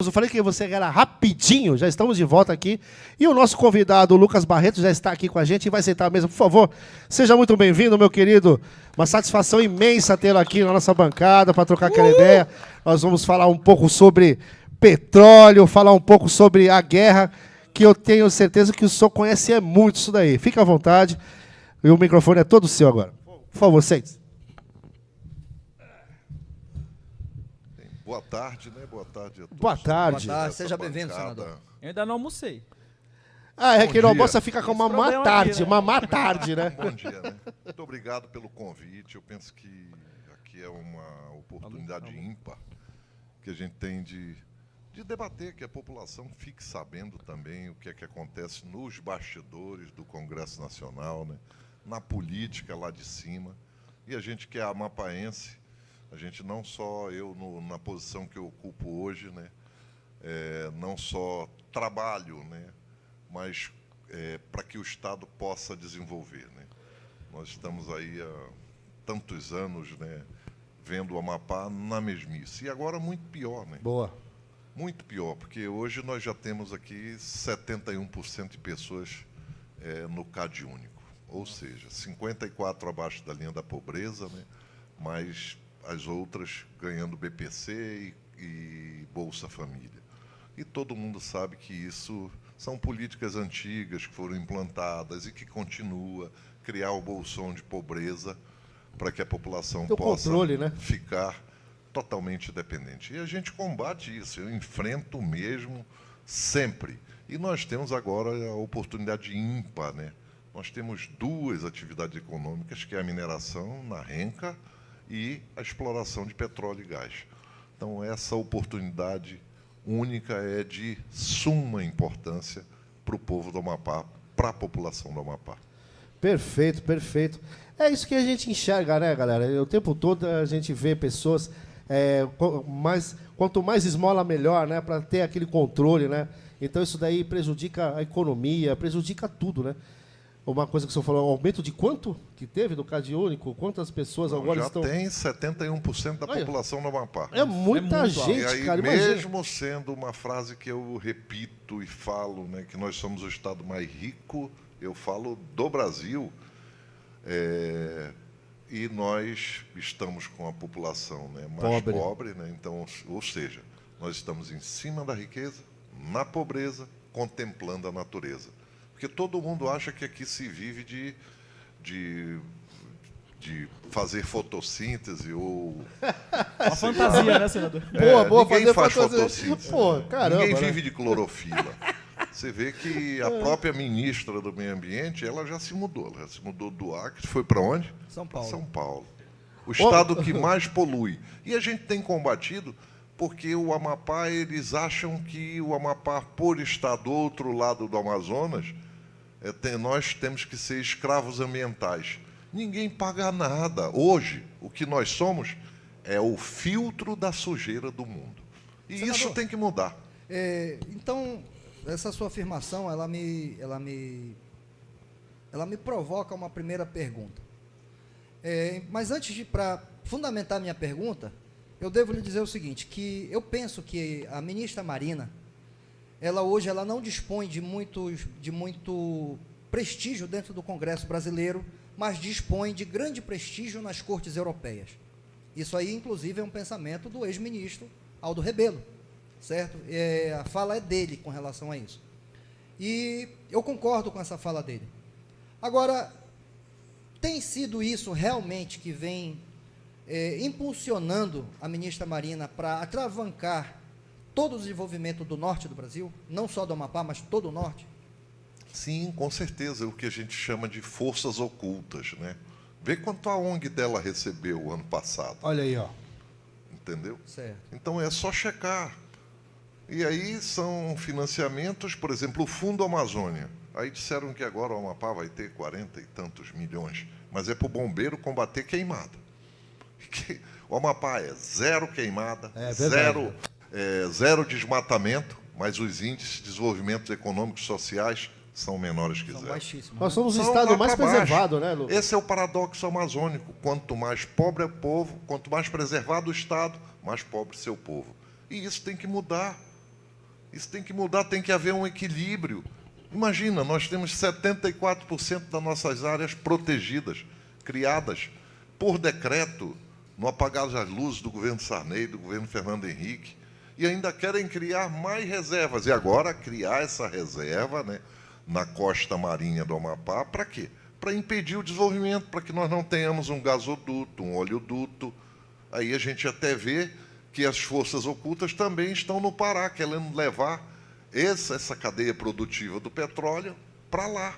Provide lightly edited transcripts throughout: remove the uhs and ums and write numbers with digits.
Eu falei que você era rapidinho, já estamos de volta aqui. E o nosso convidado, o Lucas Barreto, já está aqui com a gente e vai sentar à mesa. Por favor, seja muito bem-vindo, meu querido. Uma satisfação imensa tê-lo aqui na nossa bancada para trocar aquela ideia. Nós vamos falar um pouco sobre petróleo, falar um pouco sobre a guerra, que eu tenho certeza que o senhor conhece muito isso daí. Fique à vontade. E o microfone é todo seu agora. Por favor, sente. Boa tarde, né? Boa tarde a todos. Boa tarde. Boa tarde, seja bem-vindo, senador. Eu ainda não almocei. Ah, é Bom que não dia. almoça, fica com uma má problema tarde, aqui, né? uma má tarde, né? Bom dia, né? Muito obrigado pelo convite. Eu penso que aqui é uma oportunidade ímpar que a gente tem de debater, que a população fique sabendo também o que é que acontece nos bastidores do Congresso Nacional, né? Na política lá de cima. E a gente que é amapaense, a gente não só, na posição que eu ocupo hoje, né? Não só trabalho, né? Mas para que o Estado possa desenvolver, né? Nós estamos aí há tantos anos, né? Vendo o Amapá na mesmice. E agora muito pior, né? Boa. Muito pior, porque hoje nós já temos aqui 71% de pessoas no CAD único. Ou seja, 54% abaixo da linha da pobreza, né? Mas as outras ganhando BPC e Bolsa Família. E todo mundo sabe que isso são políticas antigas que foram implantadas e que continua criar o bolsão de pobreza para que a população possa controle, né? ficar totalmente dependente. E a gente combate isso, eu enfrento mesmo sempre. E nós temos agora a oportunidade ímpar, né? Nós temos duas atividades econômicas, que é a mineração na Renca e a exploração de petróleo e gás. Então, essa oportunidade única é de suma importância para o povo do Amapá, para a população do Amapá. Perfeito, perfeito. É isso que a gente enxerga, né, galera? O tempo todo a gente vê pessoas, quanto mais esmola, melhor, né, para ter aquele controle, né? Então, isso daí prejudica a economia, prejudica tudo, né? Uma coisa que o senhor falou, aumento de quanto que teve do CAD único? Quantas pessoas agora já estão... tem 71% da população do Amapá. É muita gente, E aí, cara, imagina. mesmo sendo uma frase que eu repito e falo, né, que nós somos o estado mais rico, eu falo do Brasil, e nós estamos com a população, né, mais pobre, né, então, ou seja, nós estamos em cima da riqueza, na pobreza, contemplando a natureza. Porque todo mundo acha que aqui se vive de fazer fotossíntese ou... Uma fantasia, né, senador? Boa, ninguém fazer faz fantasia. fotossíntese. Pô, caramba, ninguém né? vive de clorofila. Você vê que a própria ministra do Meio Ambiente, ela já se mudou. Ela já se mudou do Acre, foi para onde? São Paulo. São Paulo. O estado que mais polui. E a gente tem combatido porque o Amapá, eles acham que o Amapá, por estar do outro lado do Amazonas, nós temos que ser escravos ambientais. Ninguém paga nada. Hoje, o que nós somos é o filtro da sujeira do mundo. E Senador, isso tem que mudar. Então, essa sua afirmação, ela me provoca uma primeira pergunta. Mas antes para fundamentar minha pergunta, eu devo lhe dizer o seguinte, que eu penso que a ministra Marina, hoje ela não dispõe de muito prestígio dentro do Congresso brasileiro, mas dispõe de grande prestígio nas cortes europeias. Isso aí, inclusive, é um pensamento do ex-ministro Aldo Rebelo, certo? A fala é dele com relação a isso. E eu concordo com essa fala dele. Agora, tem sido isso realmente que vem impulsionando a ministra Marina para atravancar todo o desenvolvimento do norte do Brasil, não só do Amapá, mas todo o norte? Sim, com certeza, o que a gente chama de forças ocultas, né? Vê quanto a ONG dela recebeu ano passado. Olha aí, ó. Entendeu? Certo. Então é só checar. E aí são financiamentos, por exemplo, o Fundo Amazônia. Aí disseram que agora o Amapá vai ter 40 e tantos milhões, mas é para o bombeiro combater queimada. O Amapá é zero queimada, zero desmatamento, mas os índices de desenvolvimento econômicos e sociais são menores que São zero. baixíssimos. Nós somos o São estado lá mais pra baixo. preservado, né, Lucas? Esse é o paradoxo amazônico. Quanto mais pobre é o povo, quanto mais preservado o Estado, mais pobre seu povo. E isso tem que mudar. Isso tem que mudar, tem que haver um equilíbrio. Imagina, nós temos 74% das nossas áreas protegidas, criadas por decreto, no apagar das luzes do governo Sarney, do governo Fernando Henrique, e ainda querem criar mais reservas. E agora criar essa reserva, né, na costa marinha do Amapá, para quê? Para impedir o desenvolvimento, para que nós não tenhamos um gasoduto, um oleoduto. Aí a gente até vê que as forças ocultas também estão no Pará, querendo levar essa cadeia produtiva do petróleo para lá.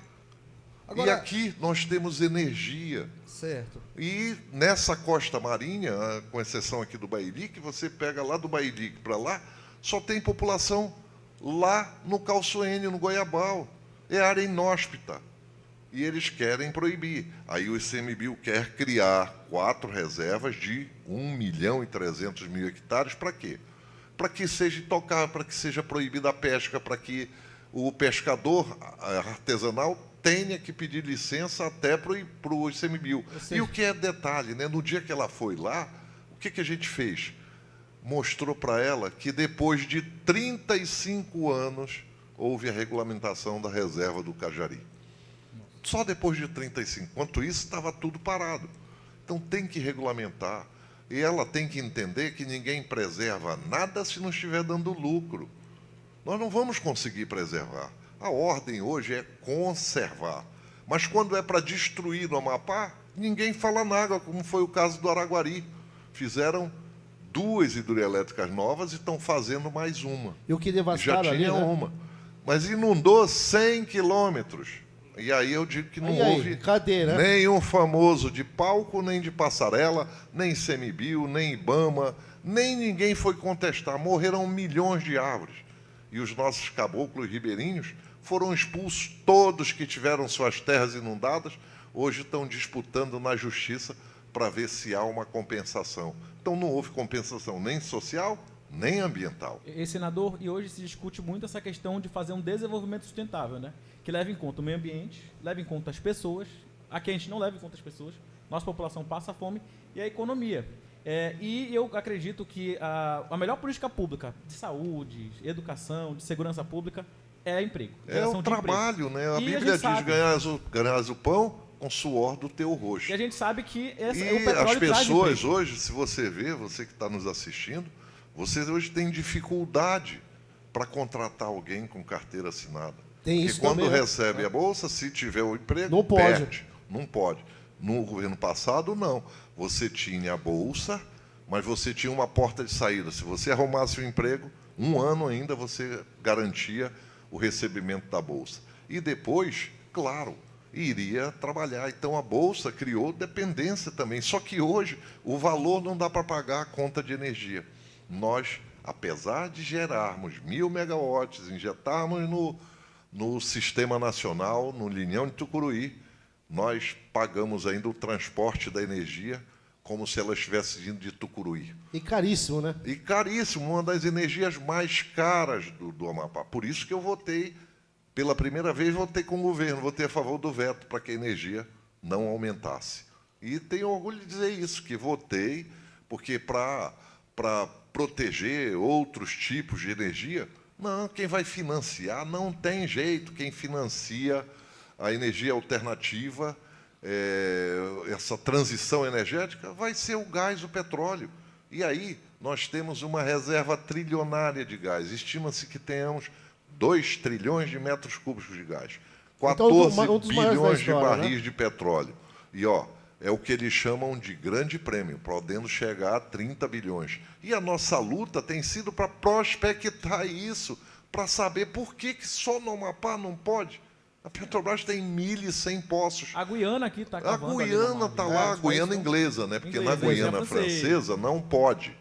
Agora, e aqui nós temos energia. certo. E nessa costa marinha, com exceção aqui do Bailique, você pega lá do Bailique para lá, só tem população lá no Calçoene, no Goiabal. É área inóspita. E eles querem proibir. Aí o ICMBio quer criar 4 reservas de 1.300.000 hectares. Para quê? Para que seja intocável, para que seja proibida a pesca, para que o pescador artesanal tenha que pedir licença até para o ICMBio. E o que é detalhe, né? No dia que ela foi lá, o que a gente fez? Mostrou para ela que depois de 35 anos houve a regulamentação da reserva do Cajari. Só depois de 35. Enquanto isso, estava tudo parado. Então tem que regulamentar. E ela tem que entender que ninguém preserva nada se não estiver dando lucro. Nós não vamos conseguir preservar. A ordem hoje é conservar. Mas quando é para destruir no Amapá, ninguém fala nada, como foi o caso do Araguari. Fizeram 2 hidrelétricas novas e estão fazendo mais uma. E o que Já devastaram tinha ali, né? uma. Mas inundou 100 quilômetros. E aí eu digo que não houve cadê, né? nenhum famoso de palco, nem de passarela, nem ICMBio, nem IBAMA, nem ninguém foi contestar. Morreram milhões de árvores. E os nossos caboclos ribeirinhos foram expulsos. Todos que tiveram suas terras inundadas, hoje estão disputando na justiça para ver se há uma compensação. Então não houve compensação nem social, nem ambiental. Senador, e hoje se discute muito essa questão de fazer um desenvolvimento sustentável, né? Que leve em conta o meio ambiente, leve em conta as pessoas. Aqui a gente não leva em conta as pessoas, nossa população passa fome, e a economia. E eu acredito que a melhor política pública de saúde, educação, de segurança pública é emprego. É o trabalho, né? A Bíblia diz: ganharás o pão com suor do teu rosto. E a gente sabe que o petróleo as pessoas hoje, se você vê, você que está nos assistindo, vocês hoje têm dificuldade para contratar alguém com carteira assinada. Tem isso Porque quando também, recebe a bolsa, se tiver o emprego, não pode. perde. Não pode. No governo passado, não. Você tinha a bolsa, mas você tinha uma porta de saída. Se você arrumasse o emprego, 1 ano ainda você garantia o recebimento da bolsa. E depois, claro, iria trabalhar. Então a bolsa criou dependência também. Só que hoje o valor não dá para pagar a conta de energia. Nós, apesar de gerarmos 1.000 megawatts, injetarmos no Sistema Nacional, no Linhão de Tucuruí, nós pagamos ainda o transporte da energia como se ela estivesse vindo de Tucuruí. E caríssimo, né? E caríssimo, uma das energias mais caras do Amapá. Por isso que eu votei, pela primeira vez, votei com o governo, votei a favor do veto para que a energia não aumentasse. E tenho orgulho de dizer isso, que votei, porque para proteger outros tipos de energia, não, quem vai financiar não tem jeito. Quem financia a energia alternativa, essa transição energética, vai ser o gás, o petróleo. E aí nós temos uma reserva trilionária de gás. Estima-se que tenhamos 2 trilhões de metros cúbicos de gás, 14 bilhões de barris, né, de petróleo. E, é o que eles chamam de grande prêmio, podendo chegar a 30 bilhões. E a nossa luta tem sido para prospectar isso, para saber por que só no Amapá não pode. A Petrobras tem 1.100 poços. A Guiana aqui está acabando. A Guiana está lá, a Guiana inglesa, né? Porque na Guiana francesa não pode.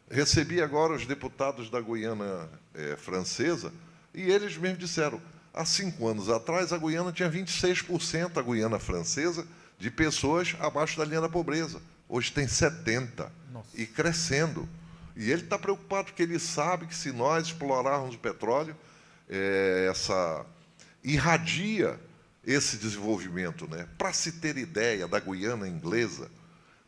Recebi agora os deputados da Guiana francesa e eles mesmos disseram, há 5 anos atrás a Guiana tinha 26%, a Guiana francesa, de pessoas abaixo da linha da pobreza. Hoje tem 70%. Nossa. E crescendo. E ele está preocupado porque ele sabe que se nós explorarmos o petróleo, irradia esse desenvolvimento, né? Para se ter ideia da Guiana inglesa,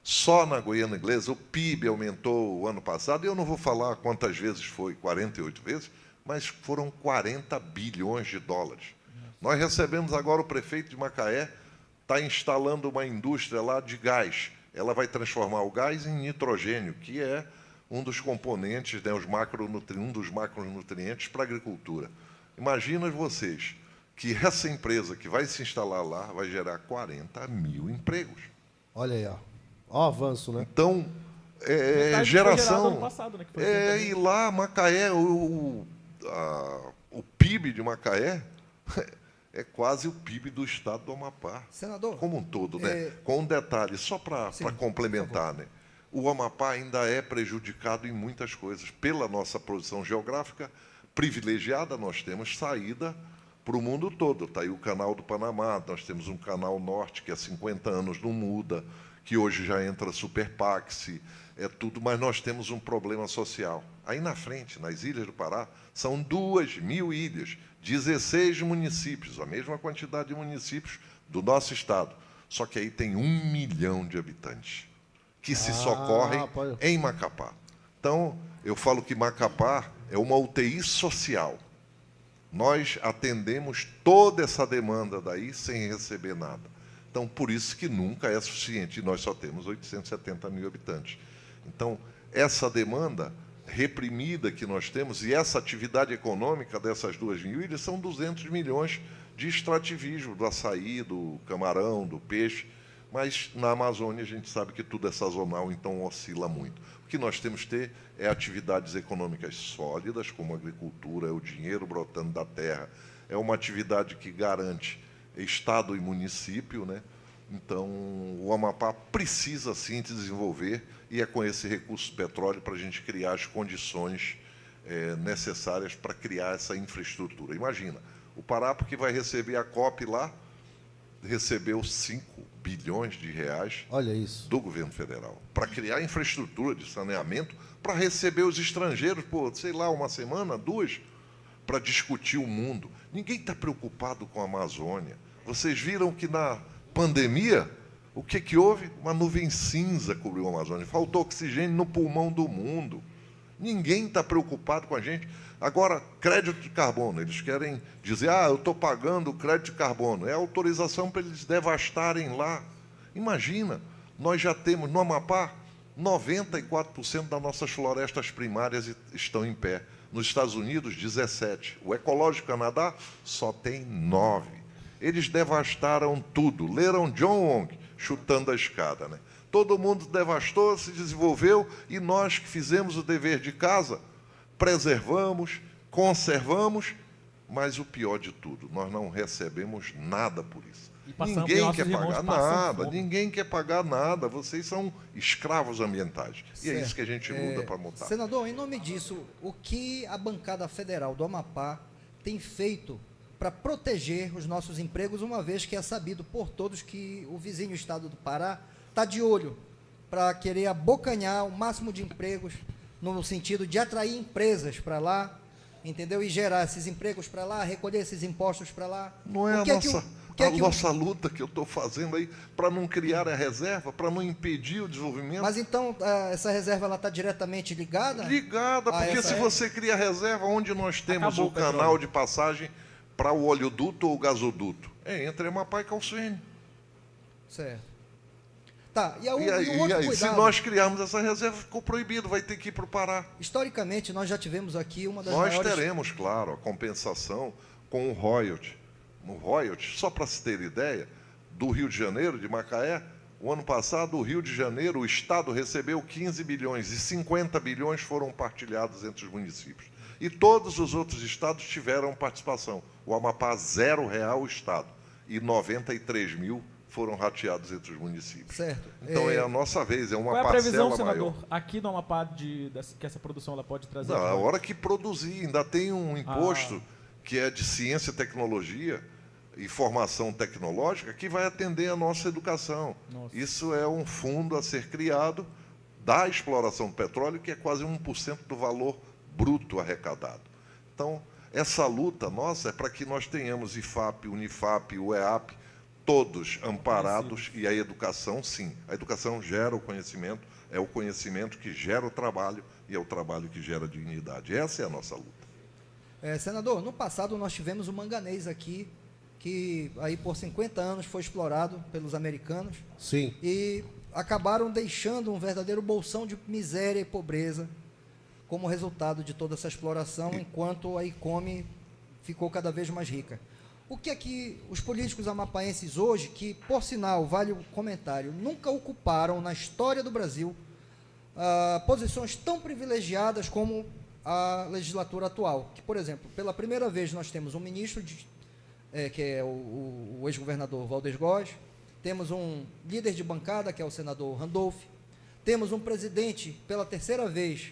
só na Guiana inglesa o PIB aumentou o ano passado, e eu não vou falar quantas vezes foi, 48 vezes, mas foram 40 bilhões de dólares. Nós recebemos agora o prefeito de Macaé, está instalando uma indústria lá de gás. Ela vai transformar o gás em nitrogênio, que é um dos componentes, né, um dos macronutrientes para a agricultura. Imagina vocês que essa empresa que vai se instalar lá vai gerar 40 mil empregos. Olha aí, ó. Ó o avanço, né? Então, Metade foi gerado ano passado, né, que foi 80 mil. e lá, Macaé, o PIB de Macaé é quase o PIB do estado do Amapá. Senador, Como um todo, né? Com um detalhe, só para complementar, né? O Amapá ainda é prejudicado em muitas coisas. Pela nossa posição geográfica privilegiada, nós temos saída para o mundo todo. Está aí o Canal do Panamá, nós temos um Canal Norte que há 50 anos não muda, que hoje já entra Superpaxi, é tudo, mas nós temos um problema social. Aí na frente, nas Ilhas do Pará, são 2.000 ilhas, 16 municípios, a mesma quantidade de municípios do nosso estado. Só que aí tem 1 milhão de habitantes, que se socorrem em Macapá. Então, eu falo que Macapá é uma UTI social. Nós atendemos toda essa demanda daí sem receber nada. Então, por isso que nunca é suficiente. E nós só temos 870 mil habitantes. Então, essa demanda reprimida que nós temos e essa atividade econômica dessas 2.000 ilhas são 200 milhões de extrativismo, do açaí, do camarão, do peixe. Mas na Amazônia a gente sabe que tudo é sazonal, então oscila muito. O que nós temos que ter é atividades econômicas sólidas, como a agricultura, é o dinheiro brotando da terra, é uma atividade que garante Estado e município, né? Então, o Amapá precisa, sim, desenvolver, e é com esse recurso do petróleo para a gente criar as condições necessárias para criar essa infraestrutura. Imagina, o Pará, porque vai receber a COP lá, recebeu 5 bilhões de reais do governo federal para criar infraestrutura de saneamento, para receber os estrangeiros, sei lá, uma semana, 2, para discutir o mundo. Ninguém está preocupado com a Amazônia. Vocês viram que na pandemia, o que houve? Uma nuvem cinza cobriu a Amazônia. Faltou oxigênio no pulmão do mundo. Ninguém está preocupado com a gente. Agora, crédito de carbono. Eles querem dizer, eu estou pagando o crédito de carbono. É autorização para eles devastarem lá. Imagina, nós já temos, no Amapá, 94% das nossas florestas primárias estão em pé. Nos Estados Unidos, 17%. O Ecológico Canadá só tem 9%. Eles devastaram tudo. Leram John Wong chutando a escada, né? Todo mundo devastou, se desenvolveu, e nós que fizemos o dever de casa, preservamos, conservamos, mas o pior de tudo, nós não recebemos nada por isso. Ninguém quer pagar nada, ninguém quer pagar nada, vocês são escravos ambientais. E é isso que a gente luta para mudar. Senador, em nome disso, o que a bancada federal do Amapá tem feito para proteger os nossos empregos, uma vez que é sabido por todos que o vizinho estado do Pará está de olho para querer abocanhar o máximo de empregos, no sentido de atrair empresas para lá, entendeu? E gerar esses empregos para lá, recolher esses impostos para lá. Não é a nossa luta que eu estou fazendo aí para não criar a reserva, para não impedir o desenvolvimento. Mas então essa reserva está diretamente ligada? Ligada, porque se você cria reserva, onde nós temos o canal de passagem para o oleoduto ou o gasoduto? Entre Amapá e Calçene. Certo. Tá, e aí, se nós criarmos essa reserva, ficou proibido, vai ter que ir para o Pará. Historicamente, nós já tivemos aqui uma das maiores... Nós teremos, claro, a compensação com o royalty. No royalty, só para se ter ideia, do Rio de Janeiro, de Macaé, o ano passado, o Rio de Janeiro, o Estado recebeu 15 bilhões e 50 bilhões foram partilhados entre os municípios. E todos os outros estados tiveram participação. O Amapá, R$0 o Estado, e 93 mil foram rateados entre os municípios. Certo. Então é a nossa vez, é uma parcela maior. Qual é a previsão, senador, aqui no Amapá, que essa produção ela pode trazer? Não, a hora que produzir, ainda tem um imposto que é de ciência e tecnologia e formação tecnológica que vai atender a nossa educação. Nossa. Isso é um fundo a ser criado da exploração do petróleo, que é quase 1% do valor bruto arrecadado. Então, essa luta nossa é para que nós tenhamos IFAP, Unifap, UEAP, todos amparados, e a educação, sim. A educação gera o conhecimento, é o conhecimento que gera o trabalho, e é o trabalho que gera dignidade. Essa é a nossa luta. Senador, no passado nós tivemos o manganês aqui, que aí por 50 anos foi explorado pelos americanos. Sim. E acabaram deixando um verdadeiro bolsão de miséria e pobreza como resultado de toda essa exploração, enquanto a ICOME ficou cada vez mais rica. O que é que os políticos amapaenses hoje, que, por sinal, vale o comentário, nunca ocuparam na história do Brasil posições tão privilegiadas como a legislatura atual? Que, por exemplo, pela primeira vez nós temos um ministro, que é o ex-governador Valdez Góes, temos um líder de bancada, que é o senador Randolph, temos um presidente, pela terceira vez,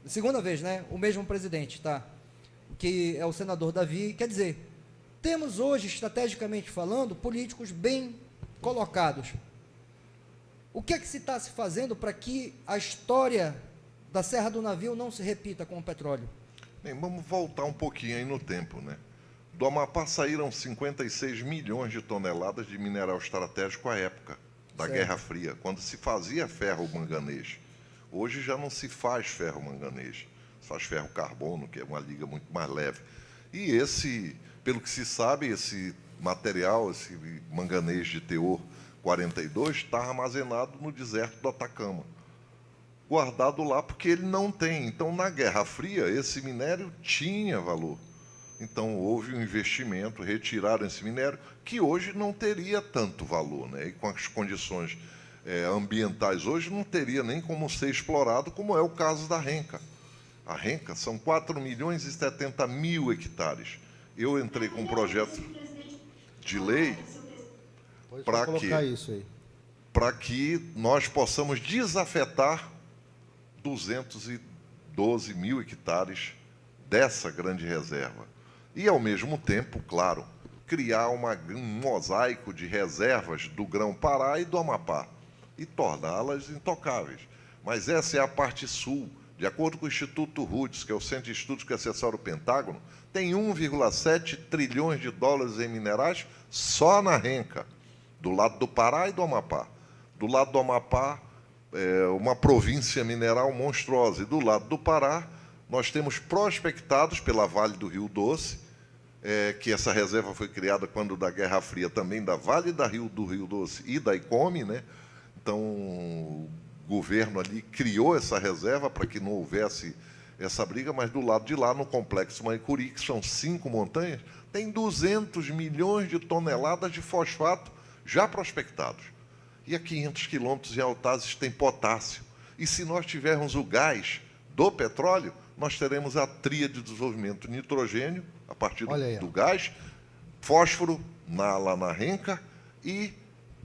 segunda vez, né? O mesmo presidente, tá? Que é o senador Davi. Quer dizer, temos hoje, estrategicamente falando, políticos bem colocados. O que é que se está se fazendo para que a história da Serra do Navio não se repita com o petróleo? Bem, vamos voltar um pouquinho aí no tempo, né? Do Amapá saíram 56 milhões de toneladas de mineral estratégico à época da Guerra Fria, quando se fazia ferro-manganês. Hoje já não se faz ferro-manganês, se faz ferro-carbono, que é uma liga muito mais leve. E esse, pelo que se sabe, esse material, esse manganês de teor 42, está armazenado no deserto do Atacama, guardado lá porque ele não tem. Então, na Guerra Fria, esse minério tinha valor. Então, houve um investimento, retiraram esse minério, que hoje não teria tanto valor, né? E com as condições ambientais hoje, não teria nem como ser explorado, como é o caso da Renca. A Renca são 4 milhões e 70 mil hectares. Eu entrei com um projeto de lei para que nós possamos desafetar 212 mil hectares dessa grande reserva. E, ao mesmo tempo, claro, criar um mosaico de reservas do Grão-Pará e do Amapá e torná-las intocáveis. Mas essa é a parte sul. De acordo com o Instituto Roots, que é o Centro de Estudos que assessora o Pentágono, tem 1,7 trilhões de dólares em minerais só na Renca, do lado do Pará e do Amapá. Do lado do Amapá, uma província mineral monstruosa. E do lado do Pará, nós temos prospectados pela Vale do Rio Doce, que essa reserva foi criada quando da Guerra Fria também, da Vale do Rio Doce e da ICOME, né? Então, o governo ali criou essa reserva para que não houvesse essa briga, mas do lado de lá, no Complexo Maicuri, que são 5 montanhas, tem 200 milhões de toneladas de fosfato já prospectados. E a 500 quilômetros em Altazes tem potássio. E se nós tivermos o gás do petróleo, nós teremos a tríade de desenvolvimento: nitrogênio, a partir do gás, fósforo lá na Renca e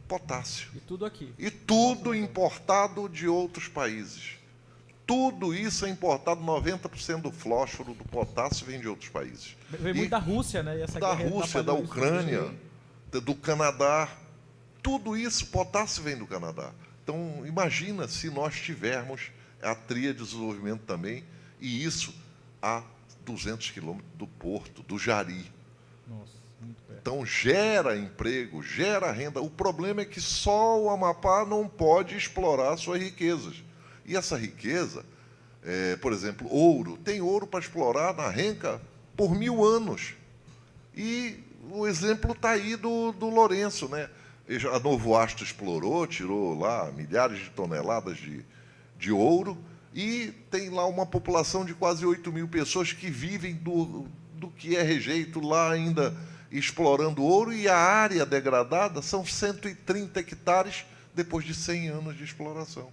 potássio. E tudo aqui. E tudo importado de outros países. Tudo isso é importado, 90% do fósforo, do potássio, vem de outros países. Vem muito da Rússia, né? E essa da Rússia, da Ucrânia, do Canadá. Tudo isso, potássio vem do Canadá. Então, imagina se nós tivermos a tríade de desenvolvimento também, e isso a 200 quilômetros do porto, do Jari. Nossa, muito perto. Então, gera emprego, gera renda. O problema é que só o Amapá não pode explorar suas riquezas. E essa riqueza, por exemplo, ouro. Tem ouro para explorar na Renca por 1000 anos. E o exemplo está aí do Lourenço, né? A Novo Astro explorou, tirou lá milhares de toneladas de ouro, e tem lá uma população de quase 8 mil pessoas que vivem do que é rejeito lá ainda explorando ouro, e a área degradada são 130 hectares depois de 100 anos de exploração.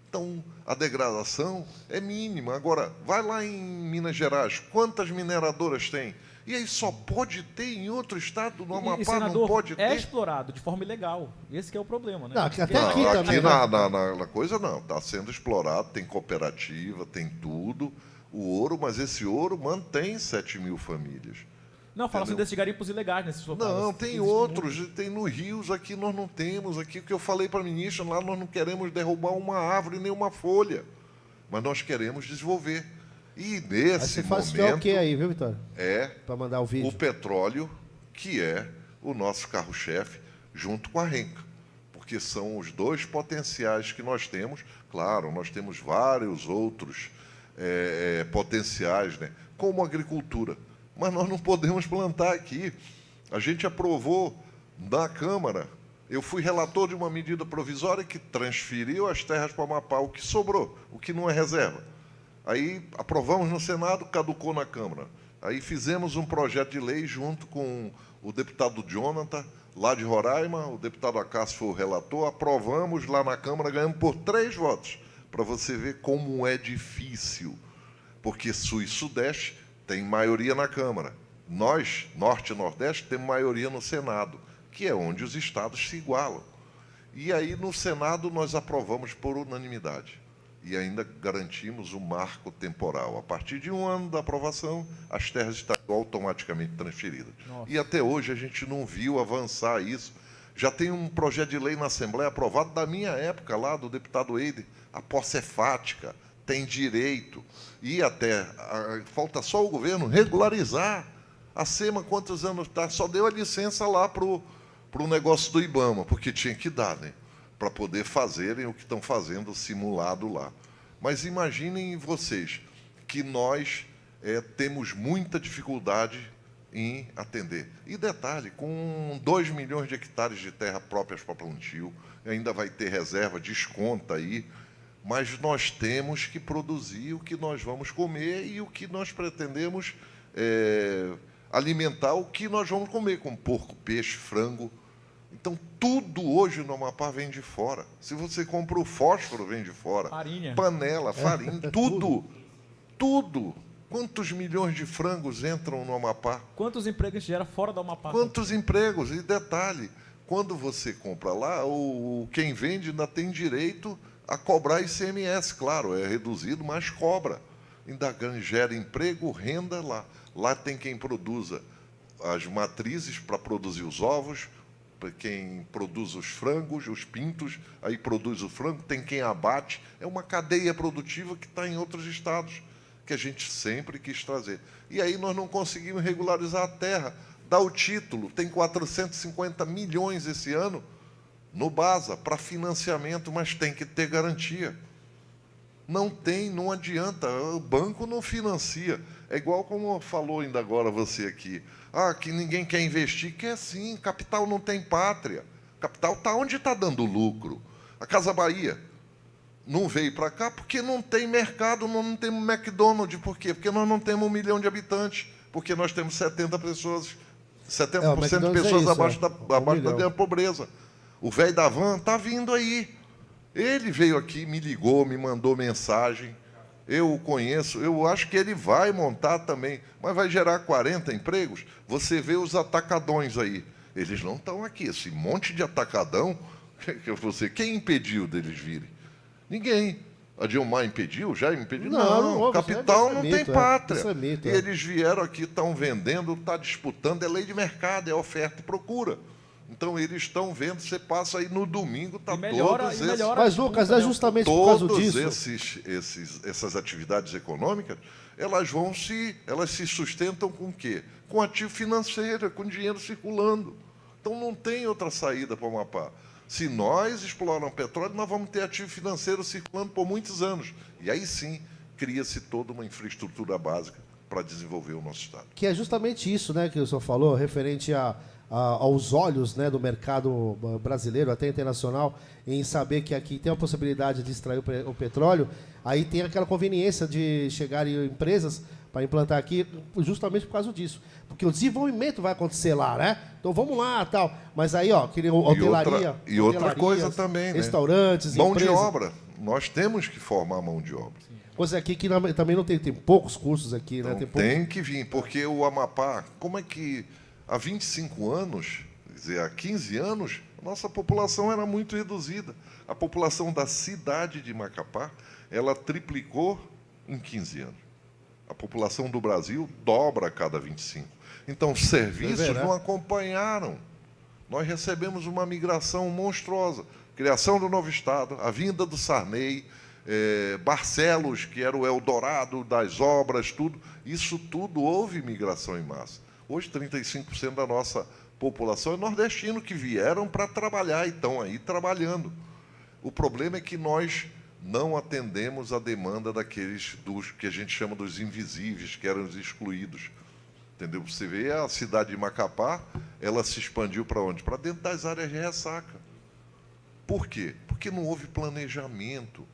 Então, a degradação é mínima. Agora, vai lá em Minas Gerais, quantas mineradoras tem? E aí só pode ter em outro estado, no Amapá, senador, não pode ter? É explorado de forma ilegal. Esse que é o problema, né? Não, até aqui Aqui também. na coisa não, está sendo explorado, tem cooperativa, tem tudo, o ouro, mas esse ouro mantém 7 mil famílias. Não, fala assim desses garimpos ilegais nesses locais. Não, tem outros, tem nos rios, aqui nós não temos, aqui o que eu falei para a ministra, lá nós não queremos derrubar uma árvore nem uma folha, mas nós queremos desenvolver. E nesse momento... o que aí, viu, Vitória? Para mandar o vídeo. O petróleo, que é o nosso carro-chefe, junto com a Renca, porque são os dois potenciais que nós temos. Claro, nós temos vários outros potenciais, né? como agricultura. Mas nós não podemos plantar aqui. A gente aprovou na Câmara, eu fui relator de uma medida provisória que transferiu as terras para o Amapá, o que sobrou, o que não é reserva. Aí aprovamos no Senado, caducou na Câmara. Aí fizemos um projeto de lei junto com o deputado Jonathan, lá de Roraima, o deputado Acácio foi o relator, aprovamos lá na Câmara, ganhamos por 3 votos, para você ver como é difícil, porque Sul e Sudeste tem maioria na Câmara. Nós, Norte e Nordeste, temos maioria no Senado, que é onde os estados se igualam. E aí, no Senado, nós aprovamos por unanimidade. E ainda garantimos o marco temporal. A partir de 1 ano da aprovação, as terras estarão automaticamente transferidas. Nossa. E até hoje a gente não viu avançar isso. Já tem um projeto de lei na Assembleia aprovado da minha época, lá do deputado Eider. A posse é fática, tem direito. E até, falta só o governo regularizar. A SEMA, quantos anos está? Só deu a licença lá para o negócio do IBAMA, porque tinha que dar, né? Para poder fazerem o que estão fazendo simulado lá. Mas imaginem vocês que nós temos muita dificuldade em atender. E detalhe, com 2 milhões de hectares de terra próprias para plantio, ainda vai ter reserva, desconta aí, mas nós temos que produzir o que nós vamos comer e o que nós pretendemos alimentar, o que nós vamos comer, como porco, peixe, frango. Então, tudo hoje no Amapá vem de fora. Se você compra o fósforo, vem de fora. Farinha. Panela, farinha, tudo. Tudo. Quantos milhões de frangos entram no Amapá? Quantos empregos gera fora do Amapá? Quantos empregos? E detalhe, quando você compra lá, quem vende ainda tem direito a cobrar ICMS, claro, é reduzido, mas cobra. Ainda gera emprego, renda lá. Lá tem quem produza as matrizes para produzir os ovos, quem produz os frangos, os pintos, aí produz o frango, tem quem abate. É uma cadeia produtiva que está em outros estados, que a gente sempre quis trazer. E aí nós não conseguimos regularizar a terra. Dá o título, tem 450 milhões esse ano no BASA para financiamento, mas tem que ter garantia. Não tem, não adianta, o banco não financia. É igual como falou ainda agora você aqui. Que ninguém quer investir, quer sim, capital não tem pátria. Capital está onde está dando lucro. A Casa Bahia não veio para cá porque não tem mercado, não temos McDonald's. Por quê? Porque nós não temos 1 milhão de habitantes, porque nós temos 70% de pessoas abaixo da pobreza. O velho da van está vindo aí. Ele veio aqui, me ligou, me mandou mensagem. Eu o conheço, eu acho que ele vai montar também, mas vai gerar 40 empregos. Você vê os atacadões aí. Eles não estão aqui. Esse monte de atacadão, quem impediu deles virem? Ninguém. A Dilma impediu? Já impediu? Não, capital não tem pátria. E eles vieram aqui, estão vendendo, está disputando, é lei de mercado, é oferta e procura. Então, eles estão vendo, você passa aí no domingo, está todos esses... Mas, Lucas, é justamente por causa disso. Essas atividades econômicas, elas se sustentam com o quê? Com ativo financeiro, com dinheiro circulando. Então, não tem outra saída para o Amapá. Se nós explorarmos petróleo, nós vamos ter ativo financeiro circulando por muitos anos. E aí, sim, cria-se toda uma infraestrutura básica para desenvolver o nosso Estado. Que é justamente isso, né, que o senhor falou, referente aos olhos, né, do mercado brasileiro, até internacional, em saber que aqui tem a possibilidade de extrair o petróleo, aí tem aquela conveniência de chegarem empresas para implantar aqui, justamente por causa disso. Porque o desenvolvimento vai acontecer lá, né? Então vamos lá, tal. Mas aí, queria hotelaria. E outra coisa também, restaurantes, mão de obra. Nós temos que formar mão de obra. Coisa aqui que também não tem poucos cursos aqui, né? Tem que vir, porque o Amapá, como é que há 25 anos, quer dizer, há 15 anos, a nossa população era muito reduzida. A população da cidade de Macapá, ela triplicou em 15 anos. A população do Brasil dobra a cada 25. Então, os serviços não acompanharam. Nós recebemos uma migração monstruosa. Criação do novo Estado, a vinda do Sarney, Barcelos, que era o Eldorado das obras, tudo. Isso tudo houve migração em massa. Hoje, 35% da nossa população é nordestino, que vieram para trabalhar e estão aí trabalhando. O problema é que nós não atendemos a demanda daqueles dos que a gente chama dos invisíveis, que eram os excluídos. Entendeu? Você vê a cidade de Macapá, ela se expandiu para onde? Para dentro das áreas de ressaca. Por quê? Porque não houve planejamento.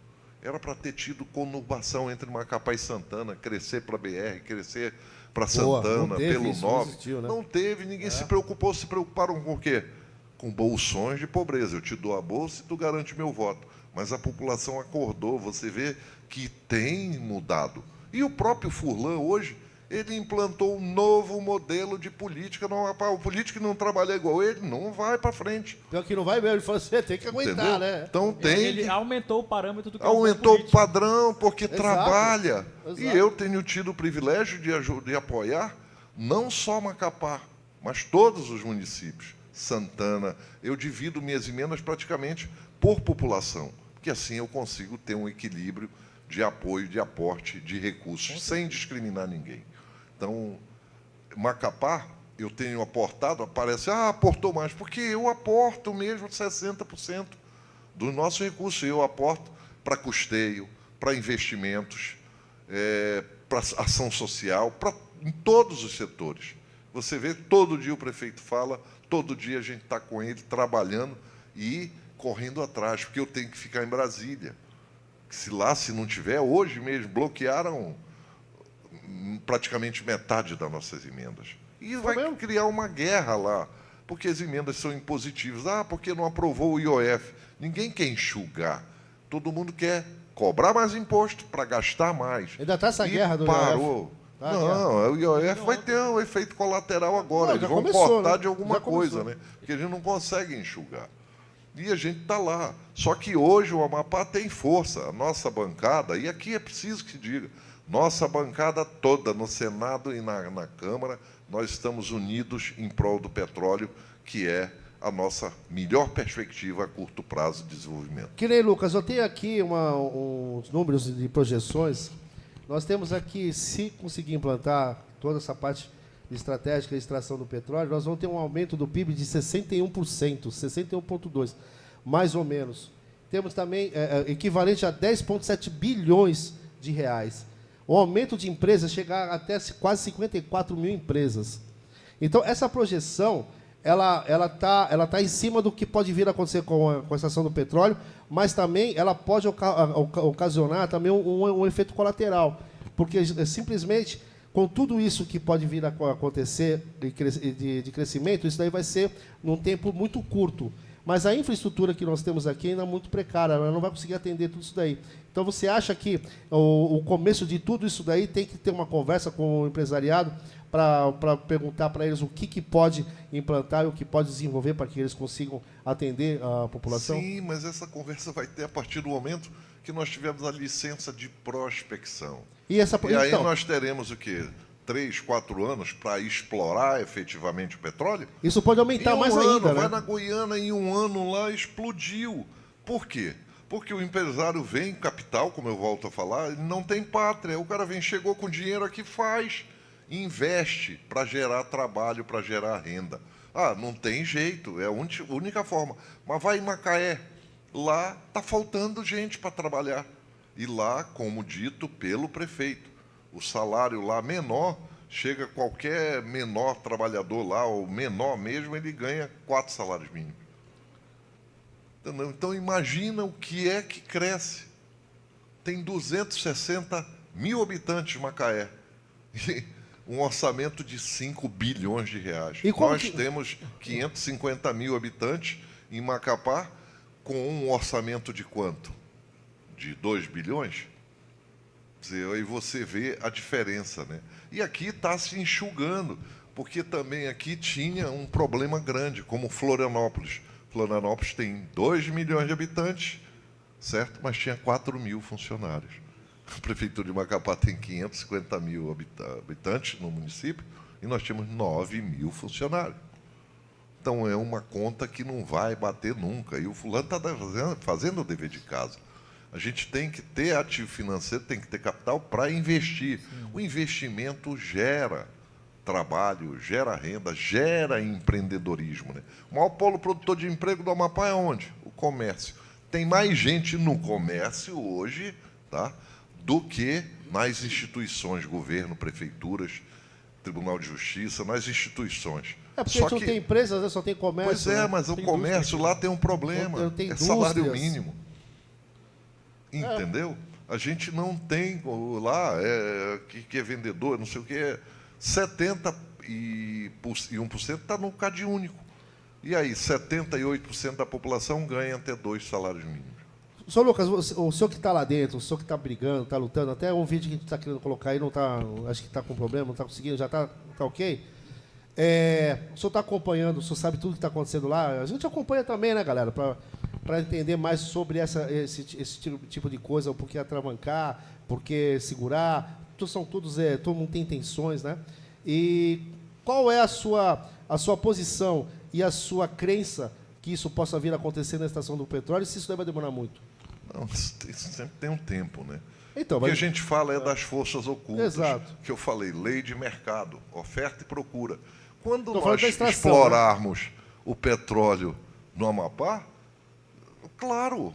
Era para ter tido conurbação entre Macapá e Santana, crescer para a BR, crescer para Santana, pelo isso, 9. não existiu, né? Não teve, ninguém se preocupou. Se preocuparam com o quê? Com bolsões de pobreza. Eu te dou a bolsa e tu garante meu voto. Mas a população acordou, você vê que tem mudado. E o próprio Furlan, hoje, ele implantou um novo modelo de política. Não, o político que não trabalha igual ele não vai para frente. Pior que não vai mesmo, ele falou assim, tem que aguentar, Entendeu? né? Então tem. Ele aumentou o parâmetro do que Aumentou o padrão porque Exato. trabalha. Exato. E eu tenho tido o privilégio de apoiar não só Macapá, mas todos os municípios. Santana, eu divido minhas emendas praticamente por população, porque assim eu consigo ter um equilíbrio de apoio, de aporte, de recursos, sem discriminar ninguém. Então, Macapá, eu tenho aportado, parece, aportou mais, porque eu aporto mesmo 60% do nosso recurso, eu aporto para custeio, para investimentos, para ação social, em todos os setores. Você vê, todo dia o prefeito fala, todo dia a gente está com ele trabalhando e correndo atrás, porque eu tenho que ficar em Brasília. Se não tiver, hoje mesmo, bloquearam praticamente metade das nossas emendas. E vai criar uma guerra lá, porque as emendas são impositivas. Porque não aprovou o IOF. Ninguém quer enxugar. Todo mundo quer cobrar mais imposto para gastar mais. Ainda está essa E guerra do parou. IOF. Tá, Não, o IOF vai ter um efeito colateral agora. Não, Eles já vão começou, cortar né? de alguma Já coisa, começou. né? Porque a gente não consegue enxugar. E a gente está lá. Só que hoje o Amapá tem força. A nossa bancada, e aqui é preciso que diga, nossa bancada toda, no Senado e na Câmara, nós estamos unidos em prol do petróleo, que é a nossa melhor perspectiva a curto prazo de desenvolvimento. Que nem, Lucas, eu tenho aqui uns números de projeções. Nós temos aqui, se conseguir implantar toda essa parte estratégica de extração do petróleo, nós vamos ter um aumento do PIB de 61%, 61,2%, mais ou menos. Temos também equivalente a 10,7 bilhões de reais. O aumento de empresas chega até quase 54 mil empresas. Então, essa projeção, ela tá em cima do que pode vir a acontecer com a extração do petróleo, mas também ela pode ocasionar também um efeito colateral, porque simplesmente com tudo isso que pode vir a acontecer de crescimento, isso daí vai ser num tempo muito curto. Mas a infraestrutura que nós temos aqui ainda é muito precária, ela não vai conseguir atender tudo isso daí. Então, você acha que o começo de tudo isso daí tem que ter uma conversa com o empresariado para perguntar para eles o que pode implantar e o que pode desenvolver para que eles consigam atender a população? Sim, mas essa conversa vai ter a partir do momento que nós tivermos a licença de prospecção. E aí nós teremos o quê? 3, 4 anos para explorar efetivamente o petróleo? Isso pode aumentar mais ainda, né? Vai na Guiana, em um ano lá, explodiu. Por quê? Porque o empresário vem capital, como eu volto a falar, ele não tem pátria. O cara chegou com dinheiro aqui, faz, investe para gerar trabalho, para gerar renda. Não tem jeito, é a única forma. Mas vai em Macaé, lá está faltando gente para trabalhar. E lá, como dito pelo prefeito, o salário lá menor, chega qualquer menor trabalhador lá, ou menor mesmo, ele ganha 4 salários mínimos. Entendeu? Então, imagina o que é que cresce. Tem 260 mil habitantes Macaé. E um orçamento de 5 bilhões de reais. Nós temos 550 mil habitantes em Macapá, com um orçamento de quanto? De 2 bilhões? Aí você vê a diferença, né? E aqui está se enxugando, porque também aqui tinha um problema grande, como Florianópolis. Florianópolis tem 2 milhões de habitantes, certo? Mas tinha 4 mil funcionários. A Prefeitura de Macapá tem 550 mil habitantes no município e nós temos 9 mil funcionários. Então, é uma conta que não vai bater nunca. E o fulano está fazendo o dever de casa. A gente tem que ter ativo financeiro, tem que ter capital para investir. Sim. O investimento gera trabalho, gera renda, gera empreendedorismo, né? O maior polo produtor de emprego do Amapá é onde? O comércio. Tem mais gente no comércio hoje, tá, do que nas instituições, governo, prefeituras, Tribunal de Justiça, nas instituições. É porque a gente não tem empresas, né? Só tem comércio. Pois é, né? mas o Tem comércio indústria. lá tem um problema. Tem É salário indústrias. mínimo. Entendeu? A gente não tem lá, que é vendedor, não sei o que, 71% está no CAD único. E aí, 78% da população ganha até 2 salários mínimos. Sr. Lucas, o senhor que está lá dentro, o senhor que está brigando, está lutando, até um vídeo que a gente está querendo colocar aí, não tá, acho que está com problema, não está conseguindo, já está ok? O senhor está acompanhando, o senhor sabe tudo que está acontecendo lá? A gente acompanha também, né, galera, para entender mais sobre esse tipo de coisa, o porquê atravancar, porquê segurar, todo mundo tem intenções, né? E qual é a sua posição e a sua crença que isso possa vir a acontecer na estação do petróleo, e se isso vai demorar muito? Não, isso sempre tem um tempo, né? Então, O que a gente fala é das forças ocultas, Exato. que eu falei, lei de mercado, oferta e procura. Quando Tô falando nós da extração, explorarmos o petróleo no Amapá, claro,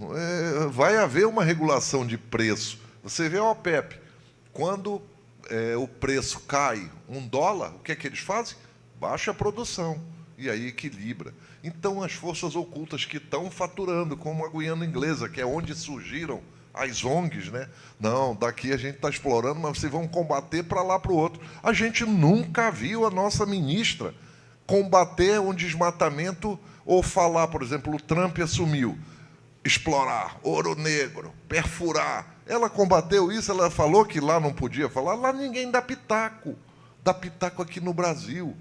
vai haver uma regulação de preço. Você vê a OPEP, quando o preço cai $1, o que é que eles fazem? Baixa a produção, e aí equilibra. Então, as forças ocultas que estão faturando, como a Guiana Inglesa, que é onde surgiram as ONGs, né? Não, daqui a gente está explorando, mas vocês vão combater para lá para o outro. A gente nunca viu a nossa ministra combater um desmatamento ou falar, por exemplo, o Trump assumiu explorar, ouro negro, perfurar. Ela combateu isso, ela falou que lá não podia falar, lá ninguém dá pitaco aqui no Brasil.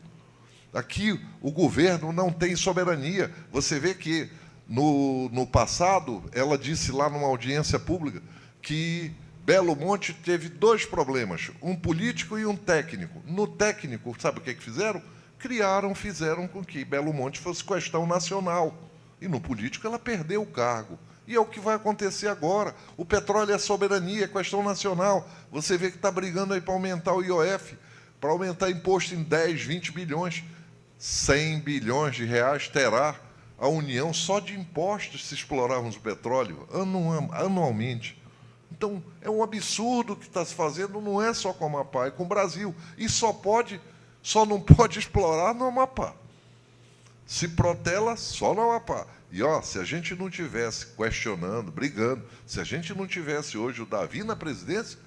Aqui o governo não tem soberania. Você vê que, no passado, ela disse lá numa audiência pública que Belo Monte teve 2 problemas, um político e um técnico. No técnico, sabe o que fizeram? Fizeram com que Belo Monte fosse questão nacional. E no político ela perdeu o cargo. E é o que vai acontecer agora. O petróleo é soberania, é questão nacional. Você vê que está brigando aí para aumentar o IOF, para aumentar imposto em 10, 20 bilhões. 100 bilhões de reais terá a União só de impostos se explorarmos o petróleo anualmente. Então, é um absurdo que está se fazendo, não é só com o Amapá, é com o Brasil. E só não pode explorar no Amapá. Se protela só no Amapá. E, se a gente não tivesse questionando, brigando, se a gente não tivesse hoje o Davi na presidência,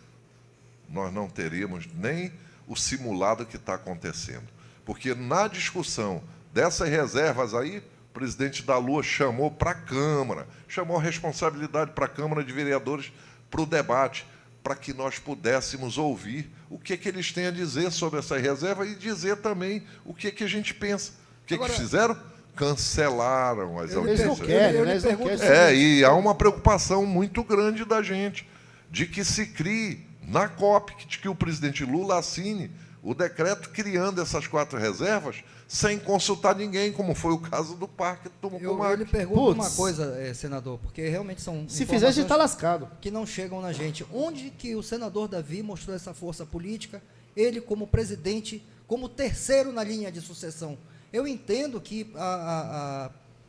nós não teríamos nem o simulado que está acontecendo. Porque na discussão dessas reservas aí, o presidente da Lua chamou para a Câmara, chamou a responsabilidade para a Câmara de Vereadores para o debate, para que nós pudéssemos ouvir o que eles têm a dizer sobre essa reserva e dizer também o que a gente pensa. O que fizeram? Cancelaram as Eles não audiências. querem, né? Eles não querem. E há uma preocupação muito grande da gente de que se crie na COP, que o presidente Lula assine o decreto criando essas 4 reservas sem consultar ninguém, como foi o caso do Parque do Mucumac. Eu lhe pergunto uma coisa, senador, porque realmente são Se fizer, a gente está lascado. que não chegam na gente. Onde que o senador Davi mostrou essa força política, ele como presidente, como terceiro na linha de sucessão? Eu entendo que,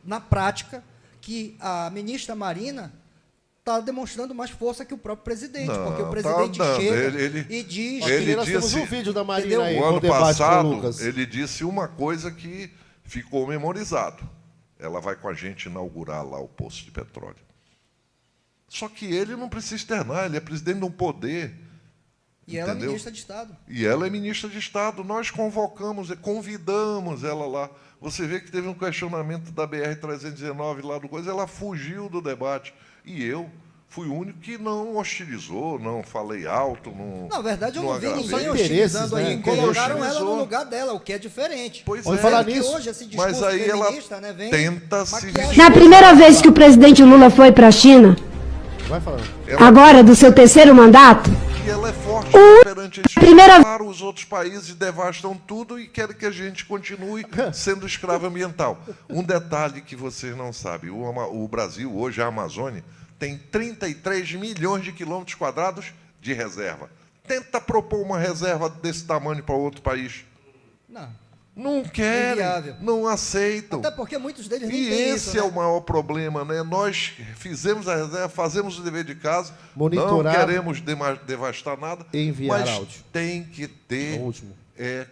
na prática, que a ministra Marina está demonstrando mais força que o próprio presidente, porque o presidente chega e diz... Nós temos um vídeo da Marina aí, o ano no debate com o passado, Lucas. ele disse uma coisa que ficou memorizado. Ela vai com a gente inaugurar lá o poço de petróleo. Só que ele não precisa externar, ele é presidente de um poder. E ela é ministra de Estado. E ela é ministra de Estado. Nós convidamos ela lá. Você vê que teve um questionamento da BR-319 lá do coisa, ela fugiu do debate. E eu fui o único que não hostilizou, não falei alto, não... Na verdade, eu não vi agravei. ninguém hostilizando aí. Ninguém Colocaram ela hostilizou. no lugar dela, o que é diferente. Pois Vamos é. falar Que nisso. hoje esse discurso Mas aí ela feminista, né, vem tenta se maquiagem. vestir. Na primeira vez que o presidente Lula foi para a China, Vai falando. agora do seu terceiro mandato, E ela é forte perante eles. primeira- Claro, os outros países devastam tudo e querem que a gente continue sendo escravo ambiental. Um detalhe que vocês não sabem, o Brasil, hoje, a Amazônia, tem 33 milhões de quilômetros quadrados de reserva. Tenta propor uma reserva desse tamanho para outro país. Não. Não querem, inviável. não aceitam. Até porque muitos deles nem E têm esse isso, é né? o maior problema, né? Nós fizemos a reserva, fazemos o dever de casa, Monitorar, não queremos devastar nada, enviar mas áudio. tem que ter O último.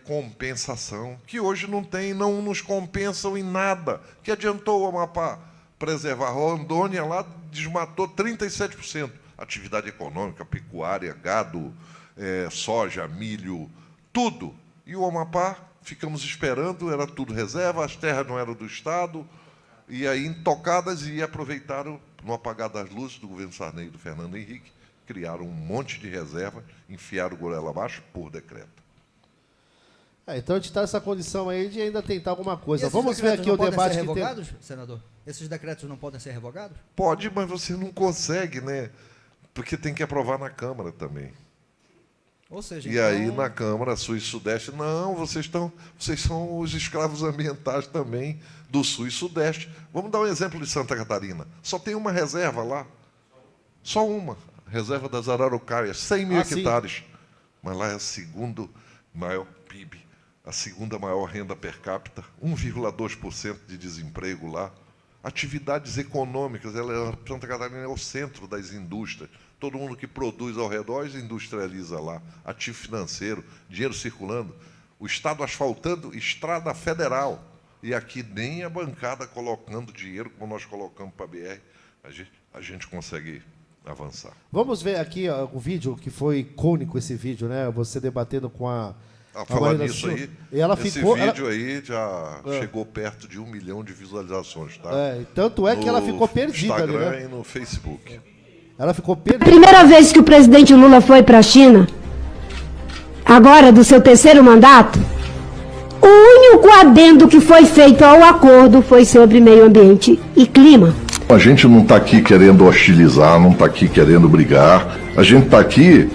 compensação, que hoje não tem, não nos compensam em nada. Que adiantou o Amapá preservar? A Rondônia lá desmatou 37%. Atividade econômica, pecuária, gado, soja, milho, tudo. E o Amapá, ficamos esperando, era tudo reserva, as terras não eram do Estado, e aí intocadas, e aproveitaram, no apagar das luzes do governo Sarney e do Fernando Henrique, criaram um monte de reserva, enfiaram o goela abaixo por decreto. Então a gente está nessa condição aí de ainda tentar alguma E coisa. esses Vamos ver decretos aqui não o podem debate ser que tem. revogados, senador? Esses decretos não podem ser revogados? Pode, mas você não consegue, né? Porque tem que aprovar na Câmara também. Ou seja, E aí, na Câmara, Sul e Sudeste, não, vocês são os escravos ambientais também do Sul e Sudeste. Vamos dar um exemplo de Santa Catarina. Só tem uma reserva lá. Só uma. Reserva das Araucárias, 100 mil hectares. Mas lá é o segundo maior PIB, a segunda maior renda per capita, 1,2% de desemprego lá. Atividades econômicas, Santa Catarina é o centro das indústrias. Todo mundo que produz ao redor industrializa lá. Ativo financeiro, dinheiro circulando. O Estado asfaltando estrada federal. E aqui nem a bancada colocando dinheiro, como nós colocamos para a BR, a gente consegue avançar. Vamos ver aqui ó, o vídeo, que foi icônico esse vídeo, né? Você debatendo com a Falar Marina nisso Silva. aí, E ela esse ficou, vídeo aí já chegou perto de 1 milhão de visualizações, tá? Tanto é que ela ficou perdida ali, Instagram né? e no Facebook. Ela ficou A perdida. primeira vez que o presidente Lula foi para a China, agora do seu terceiro mandato, o único adendo que foi feito ao acordo foi sobre meio ambiente e clima. A gente não está aqui querendo hostilizar, não está aqui querendo brigar. A gente está aqui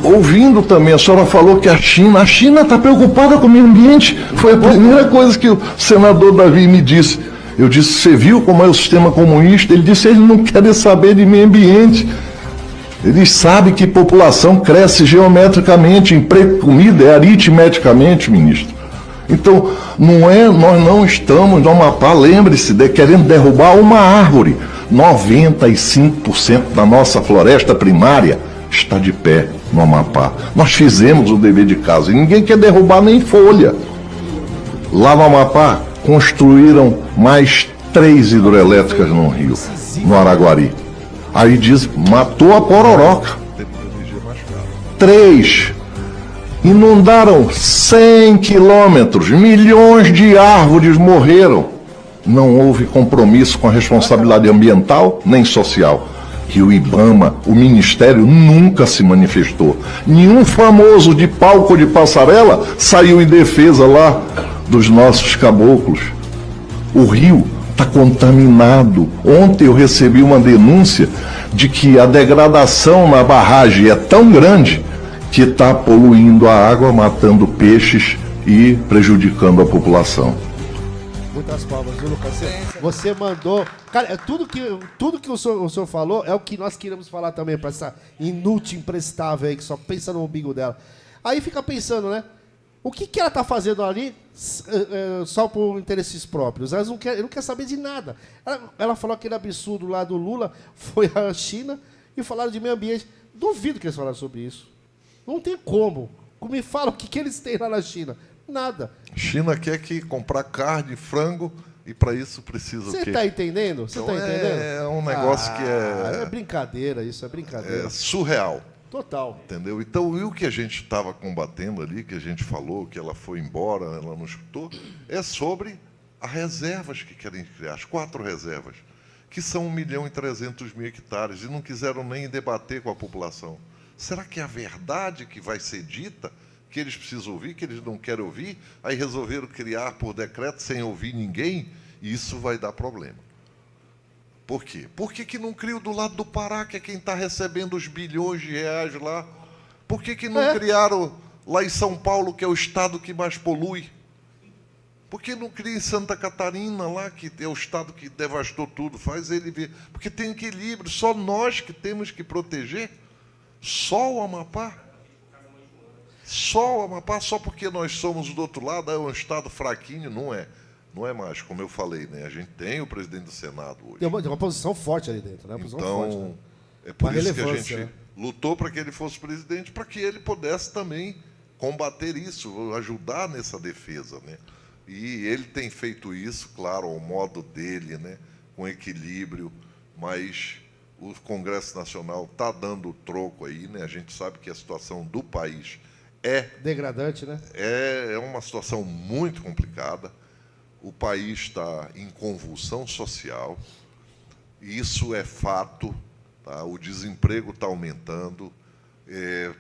ouvindo também. A senhora falou que a China está preocupada com o meio ambiente. Foi a primeira coisa que o senador Davi me disse. Eu disse, você viu como é o sistema comunista? Ele disse, eles não querem saber de meio ambiente. Eles sabem que população cresce geometricamente, emprego, comida é aritmeticamente, ministro. Então, nós não estamos no Amapá, lembre-se, querendo derrubar uma árvore. 95% da nossa floresta primária está de pé no Amapá. Nós fizemos o dever de casa e ninguém quer derrubar nem folha. Lá no Amapá, construíram mais 3 hidrelétricas no rio, no Araguari. Aí diz, matou a pororoca. 3. Inundaram 100 quilômetros, milhões de árvores morreram. Não houve compromisso com a responsabilidade ambiental nem social. Que o IBAMA, o Ministério, nunca se manifestou. Nenhum famoso de palco de passarela saiu em defesa lá dos nossos caboclos. O rio está contaminado. Ontem eu recebi uma denúncia de que a degradação na barragem é tão grande que está poluindo a água, matando peixes e prejudicando a população. Muitas palmas, viu, Lucas? Você mandou... Cara, tudo que o senhor falou é o que nós queremos falar também para essa inútil, imprestável aí, que só pensa no umbigo dela. Aí fica pensando, né? O que ela está fazendo ali só por interesses próprios? Ela não quer saber de nada. Ela falou aquele absurdo lá do Lula, foi à China e falaram de meio ambiente. Duvido que eles falaram sobre isso. Não tem como. Me fala o que eles têm lá na China. Nada. China quer comprar carne, frango, e para isso precisa o quê? Você está entendendo? Você Então está entendendo? é um negócio que É brincadeira, isso é brincadeira. é surreal. Total. Entendeu? Então, e o que a gente estava combatendo ali, que a gente falou, que ela foi embora, ela não escutou, é sobre as reservas que querem criar, as 4 reservas, que são 1.300.000 hectares, e não quiseram nem debater com a população. Será que é a verdade que vai ser dita, que eles precisam ouvir, que eles não querem ouvir, aí resolveram criar por decreto sem ouvir ninguém, e isso vai dar problema. Por quê? Por que não criam do lado do Pará, que é quem está recebendo os bilhões de reais lá? Por que não criaram lá em São Paulo, que é o estado que mais polui? Por que não cria em Santa Catarina, lá, que é o estado que devastou tudo? Faz ele ver. Porque tem equilíbrio, só nós que temos que proteger. Só o Amapá. Só o Amapá, só porque nós somos do outro lado, é um estado fraquinho, não é. Não é mais, como eu falei, né? A gente tem o presidente do Senado hoje. Tem uma posição forte ali dentro, né? Uma posição forte, né? Então, é por Uma isso que a relevância, gente né? lutou para que ele fosse presidente, para que ele pudesse também combater isso, ajudar nessa defesa, né? E ele tem feito isso, claro, ao modo dele, né? Com equilíbrio, mas o Congresso Nacional está dando o troco aí, né? A gente sabe que a situação do país degradante, né? é uma situação muito complicada. O país está em convulsão social, isso é fato, tá? O desemprego está aumentando,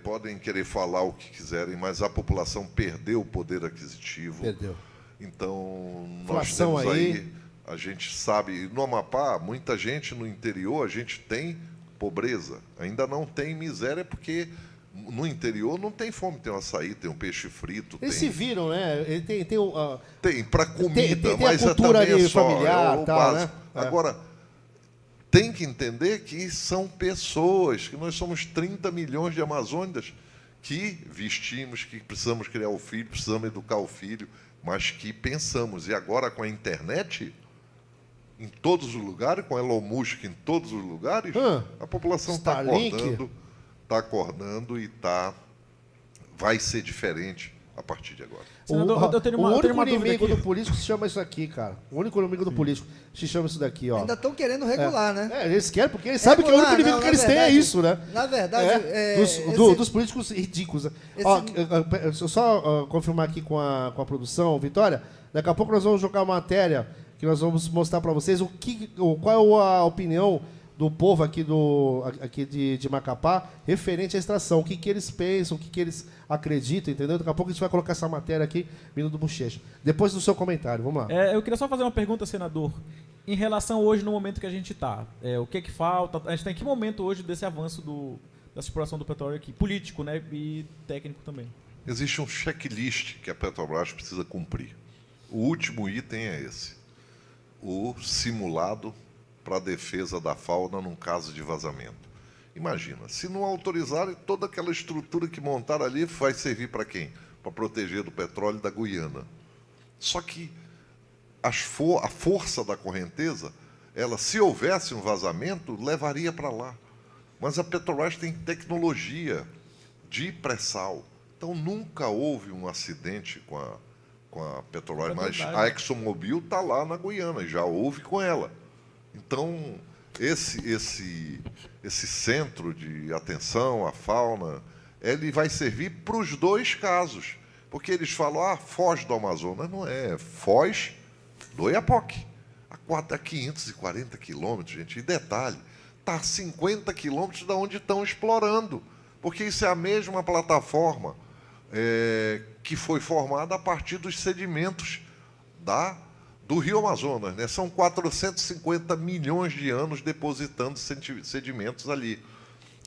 podem querer falar o que quiserem, mas a população perdeu o poder aquisitivo. Perdeu. Então, nós Inflação temos aí. aí, a gente sabe, no Amapá, muita gente no interior, a gente tem pobreza, ainda não tem miséria, porque no interior não tem fome, tem um açaí, tem um peixe frito. Eles tem... se viram, né? Ele tem Tem para comida, tem a mas cultura também ali é só, familiar, o tal, básico. né? Agora, tem que entender que são pessoas, que nós somos 30 milhões de amazônidas que vestimos, que precisamos criar o filho, precisamos educar o filho, mas que pensamos. E agora com a internet, em todos os lugares, com Elon Musk em todos os lugares, a população está acordando e vai ser diferente a partir de agora. Senador, eu tenho o uma único dúvida inimigo aqui. do político se chama isso aqui, cara. O único inimigo do político se chama isso daqui, ó. Ainda estão querendo regular, né? Eles querem, porque eles sabem que o único inimigo que eles têm é isso, né? Na verdade, dos políticos ridículos. Ó, deixa eu só confirmar aqui com a produção, Vitória. Daqui a pouco nós vamos jogar uma matéria que nós vamos mostrar para vocês qual é a opinião do povo aqui de Macapá referente à extração. O que eles pensam, o que eles acreditam, entendeu? Daqui a pouco a gente vai colocar essa matéria aqui vindo do Bochecha. Depois do seu comentário, vamos lá. Eu queria só fazer uma pergunta, senador. Em relação hoje, no momento que a gente está, o que falta? A gente está em que momento hoje desse avanço dessa exploração do petróleo aqui? Político, né? E técnico também. Existe um checklist que a Petrobras precisa cumprir. O último item é esse. O simulado para a defesa da fauna num caso de vazamento. Imagina, se não autorizarem, toda aquela estrutura que montaram ali vai servir para quem? Para proteger do petróleo da Guiana. Só que a força da correnteza, se houvesse um vazamento, levaria para lá. Mas a Petrobras tem tecnologia de pré-sal. Então, nunca houve um acidente com a Petrobras, mas a ExxonMobil está lá na Guiana, já houve com ela. Então, esse centro de atenção à fauna, ele vai servir para os dois casos. Porque eles falam, Foz do Amazonas. Não é, Foz do Oiapoque. A 540 quilômetros, gente. E detalhe, está a 50 quilômetros de onde estão explorando. Porque isso é a mesma plataforma que foi formada a partir dos sedimentos do Rio Amazonas, né? São 450 milhões de anos depositando sedimentos ali.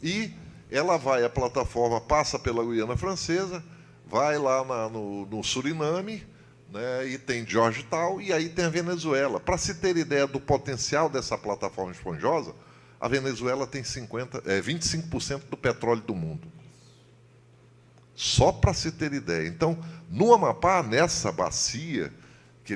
E a plataforma passa pela Guiana Francesa, vai lá no Suriname, né? E tem Georgetown, e aí tem a Venezuela. Para se ter ideia do potencial dessa plataforma esponjosa, a Venezuela tem 25% do petróleo do mundo. Só para se ter ideia. Então, no Amapá, nessa bacia que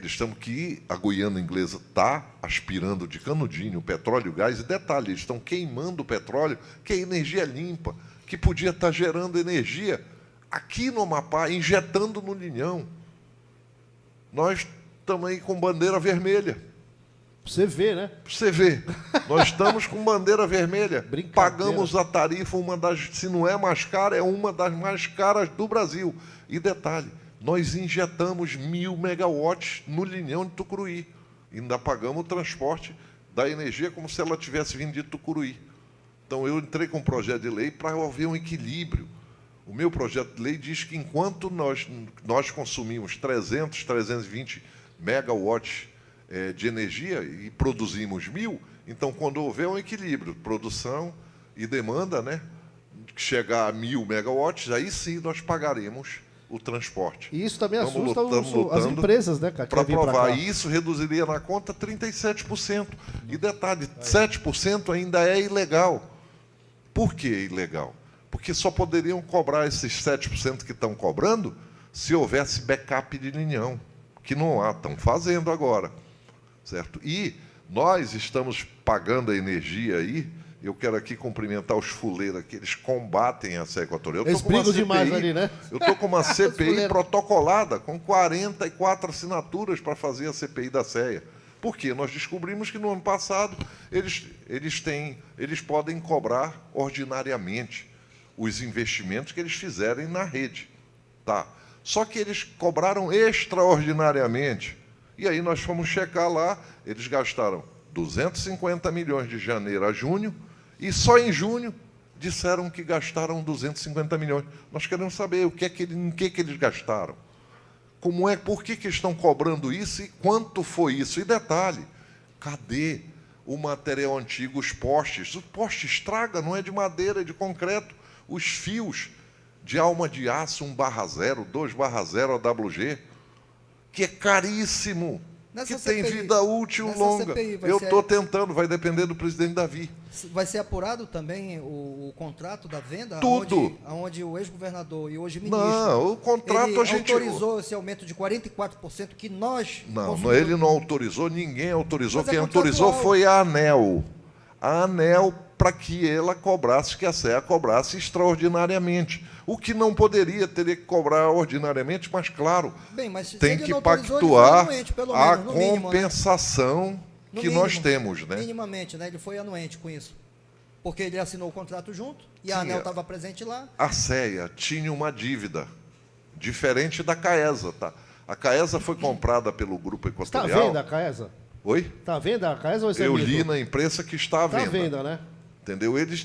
a Guiana Inglesa está aspirando de canudinho o petróleo e o gás, e detalhe, eles estão queimando o petróleo, que é energia limpa, que podia estar gerando energia aqui no Amapá, injetando no Linhão. Nós estamos aí com bandeira vermelha. Você vê, né? Você vê. Nós estamos com bandeira vermelha. Pagamos a tarifa, se não é mais cara, é uma das mais caras do Brasil. E detalhe, nós injetamos 1.000 megawatts no Linhão de Tucuruí. Ainda pagamos o transporte da energia como se ela tivesse vindo de Tucuruí. Então, eu entrei com um projeto de lei para haver um equilíbrio. O meu projeto de lei diz que enquanto nós consumimos 320 megawatts de energia e produzimos 1.000, então, quando houver um equilíbrio, produção e demanda, né, chegar a 1.000 megawatts, aí sim nós pagaremos o transporte. E isso também assusta lutando as empresas, né, cara? Para provar. E isso reduziria na conta 37%. E detalhe, 7% ainda é ilegal. Por que ilegal? Porque só poderiam cobrar esses 7% que estão cobrando se houvesse backup de linhão, que não há, estão fazendo agora, certo? E nós estamos pagando a energia aí. Eu quero aqui cumprimentar os fuleiros aqui, eles combatem a Serra Equatorial. Eles brigam demais ali, né? Eu estou com uma CPI protocolada, com 44 assinaturas para fazer a CPI da SEA. Por quê? Nós descobrimos que no ano passado eles podem cobrar ordinariamente os investimentos que eles fizerem na rede. Tá? Só que eles cobraram extraordinariamente. E aí nós fomos checar lá, eles gastaram 250 milhões de janeiro a junho, e só em junho disseram que gastaram 250 milhões. Nós queremos saber em que eles gastaram. Como é, por que estão cobrando isso e quanto foi isso? E detalhe, cadê o material antigo, os postes? O poste estraga, não é de madeira, é de concreto. Os fios de alma de aço 1/0, 2/0 AWG, que é caríssimo, que tem vida útil longa. Eu estou tentando, vai depender do presidente Davi. Vai ser apurado também o contrato da venda? Tudo. Onde o ex-governador e hoje ministro... Não, o contrato a gente... autorizou esse aumento de 44% que nós... Não, ele não autorizou, ninguém autorizou. Mas quem autorizou foi a ANEEL. A ANEEL, para que ela cobrasse, que a SEA cobrasse extraordinariamente. O que não poderia, teria que cobrar ordinariamente, mas, claro, mas tem que pactuar a compensação que nós temos. Né? Minimamente, né? Ele foi anuente com isso. Porque ele assinou o contrato junto e a ANEEL estava presente lá. A SEA tinha uma dívida, diferente da CAESA. Tá? A CAESA foi comprada pelo Grupo Equatorial. Está à venda a CAESA? Oi? Está à venda a CAESA ou eu li na imprensa que está à venda. Está à venda, né? Entendeu? Eles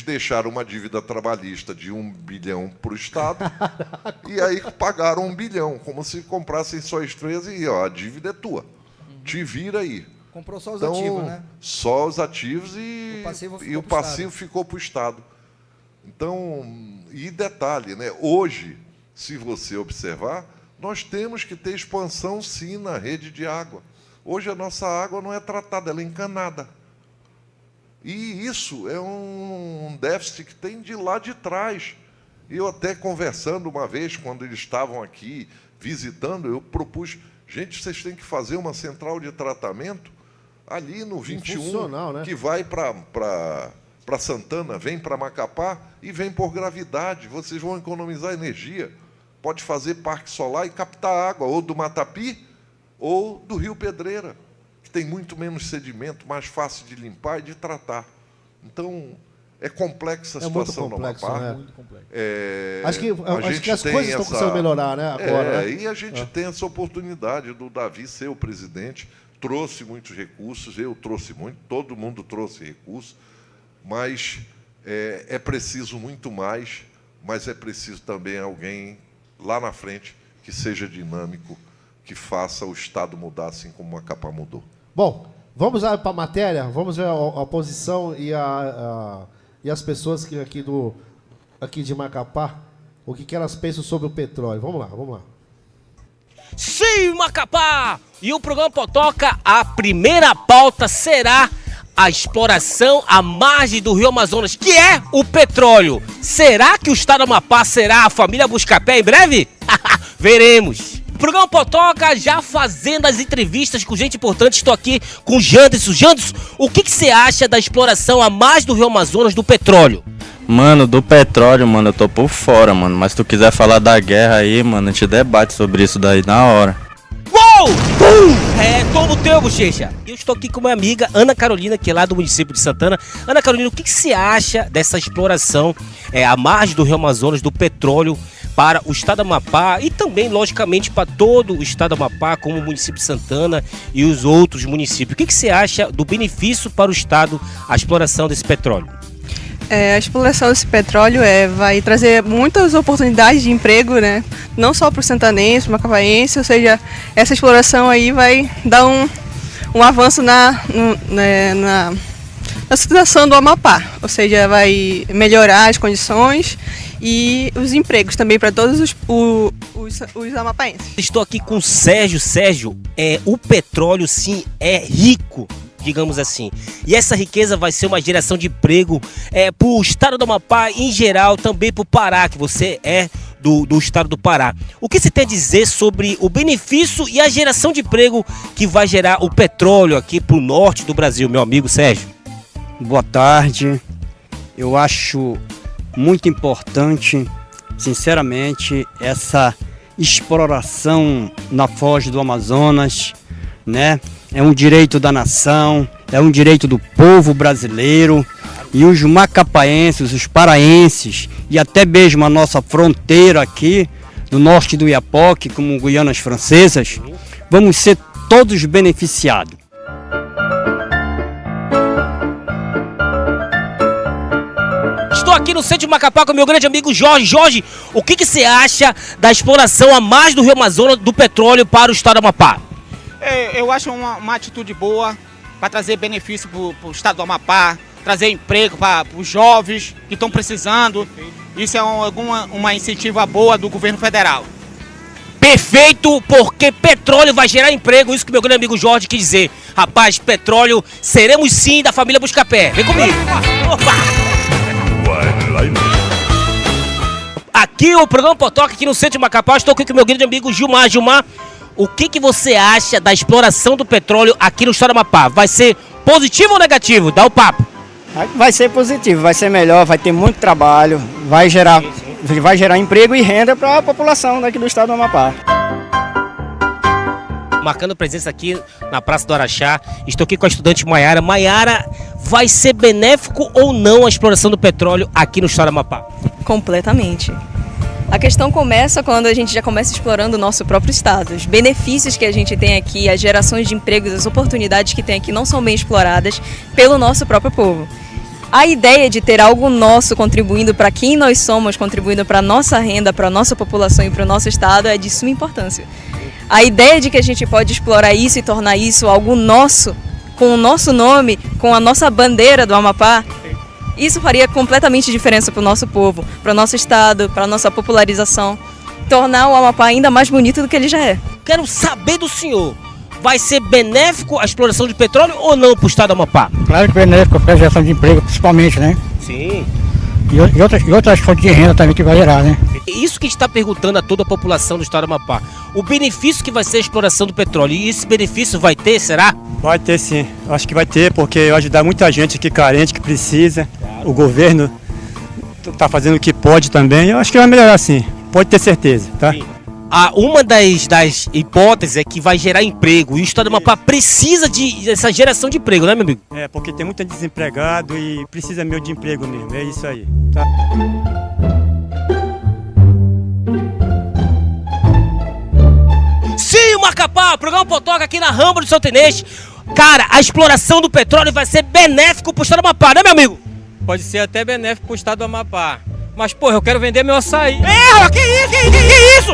deixaram uma dívida trabalhista de 1 bilhão para o Estado e aí pagaram 1 bilhão, como se comprassem só as 13 e a dívida é tua. Te vira aí. Comprou só os ativos, né? Só os ativos e o passivo ficou para o Estado. Então, e detalhe, né? Hoje, se você observar, nós temos que ter expansão, sim, na rede de água. Hoje a nossa água não é tratada, ela é encanada. E isso é um déficit que tem de lá de trás. Eu até conversando uma vez, quando eles estavam aqui visitando, eu propus, gente, vocês têm que fazer uma central de tratamento ali no 21, né? Que vai para Santana, vem para Macapá e vem por gravidade. Vocês vão economizar energia. Pode fazer parque solar e captar água, ou do Matapi, ou do Rio Pedreira, que tem muito menos sedimento, mais fácil de limpar e de tratar. Então, é complexa a situação no Amapá. Né? Muito complexo. Acho que as coisas estão começando a melhorar, né? Agora, né? E a gente tem essa oportunidade do Davi ser o presidente, trouxe muitos recursos, eu trouxe muito, todo mundo trouxe recursos, mas é preciso muito mais, mas é preciso também alguém lá na frente que seja dinâmico, que faça o Estado mudar assim como o Macapá mudou. Bom, vamos para a matéria, vamos ver a oposição e as pessoas aqui de Macapá, o que elas pensam sobre o petróleo. Vamos lá. Sim, Macapá! E o programa Potoca, a primeira pauta será a exploração à margem do Rio Amazonas, que é o petróleo. Será que o estado do Amapá será a família Buscapé em breve? Veremos. Programa Potoca já fazendo as entrevistas com gente importante. Estou aqui com o Janderson. Janderson, o que você acha da exploração à margem do Rio Amazonas do petróleo? Mano, do petróleo, mano, eu tô por fora, mano. Mas se tu quiser falar da guerra aí, mano, a gente debate sobre isso daí na hora. Uou! É como teu, bochecha. Eu estou aqui com uma amiga, Ana Carolina, que é lá do município de Santana. Ana Carolina, o que você acha dessa exploração à margem do Rio Amazonas do petróleo para o estado do Amapá e também, logicamente, para todo o estado do Amapá, como o município de Santana e os outros municípios? O que você acha do benefício para o estado a exploração desse petróleo? A exploração desse petróleo vai trazer muitas oportunidades de emprego, né? Não só para o santanense, para o macapaense, ou seja, essa exploração aí vai dar um avanço na situação do Amapá, ou seja, vai melhorar as condições e os empregos também para todos os amapaenses. Estou aqui com o Sérgio. Sérgio, o petróleo sim é rico. digamos assim. E essa riqueza vai ser uma geração de emprego para o estado do Amapá em geral, também para o Pará, que você é do estado do Pará. O que você tem a dizer sobre o benefício e a geração de emprego que vai gerar o petróleo aqui para o norte do Brasil, meu amigo Sérgio? Boa tarde. Eu acho muito importante, sinceramente, essa exploração na foz do Amazonas, né? É um direito da nação, é um direito do povo brasileiro, e os macapaenses, os paraenses e até mesmo a nossa fronteira aqui do norte do Iapoque, como Guianas Francesas, vamos ser todos beneficiados. Estou aqui no centro de Macapá com meu grande amigo Jorge. Jorge, o que você acha da exploração a mais do Rio Amazonas do petróleo para o estado do Amapá? Eu acho uma atitude boa para trazer benefício para o estado do Amapá, trazer emprego para os jovens que estão precisando. Isso é uma incentiva boa do governo federal. Perfeito, porque petróleo vai gerar emprego, isso que meu grande amigo Jorge quis dizer. Rapaz, petróleo, seremos sim da família Buscapé. Vem comigo. Opa! Aqui o programa Potoca, aqui no centro de Macapá, estou aqui com meu grande amigo Gilmar. Gilmar, o que você acha da exploração do petróleo aqui no estado do Amapá? Vai ser positivo ou negativo? Dá o papo. Vai ser positivo, vai ser melhor, vai ter muito trabalho, vai gerar emprego e renda para a população daqui do estado do Amapá. Marcando presença aqui na Praça do Araxá, estou aqui com a estudante Maiara. Maiara, vai ser benéfico ou não a exploração do petróleo aqui no estado do Amapá? Completamente. A questão começa quando a gente já começa explorando o nosso próprio estado. Os benefícios que a gente tem aqui, as gerações de empregos, as oportunidades que tem aqui não são bem exploradas pelo nosso próprio povo. A ideia de ter algo nosso contribuindo para quem nós somos, contribuindo para a nossa renda, para a nossa população e para o nosso estado é de suma importância. A ideia de que a gente pode explorar isso e tornar isso algo nosso, com o nosso nome, com a nossa bandeira do Amapá, isso faria completamente diferença para o nosso povo, para o nosso estado, para a nossa popularização, tornar o Amapá ainda mais bonito do que ele já é. Quero saber do senhor, vai ser benéfico a exploração de petróleo ou não para o estado do Amapá? Claro que benéfico para a geração de emprego, principalmente, né? Sim. E outras fontes de renda também que vai gerar, né? Isso que a gente está perguntando a toda a população do estado do Amapá. O benefício que vai ser a exploração do petróleo, e esse benefício vai ter, será? Vai ter sim, acho que vai ter, porque vai ajudar muita gente aqui carente, que precisa. Claro. O governo está fazendo o que pode também, eu acho que vai melhorar sim, pode ter certeza, tá? Sim. Uma das hipóteses é que vai gerar emprego, e o estado do Amapá precisa dessa geração de emprego, né, meu amigo? É, porque tem muito desempregado e precisa meio de emprego mesmo, é isso aí, tá? Sim, Macapá, o programa Potoca aqui na Ramba do São Tenente. Cara, a exploração do petróleo vai ser benéfico pro estado do Amapá, né, meu amigo? Pode ser até benéfico pro estado do Amapá. Mas, porra, eu quero vender meu açaí. Que isso?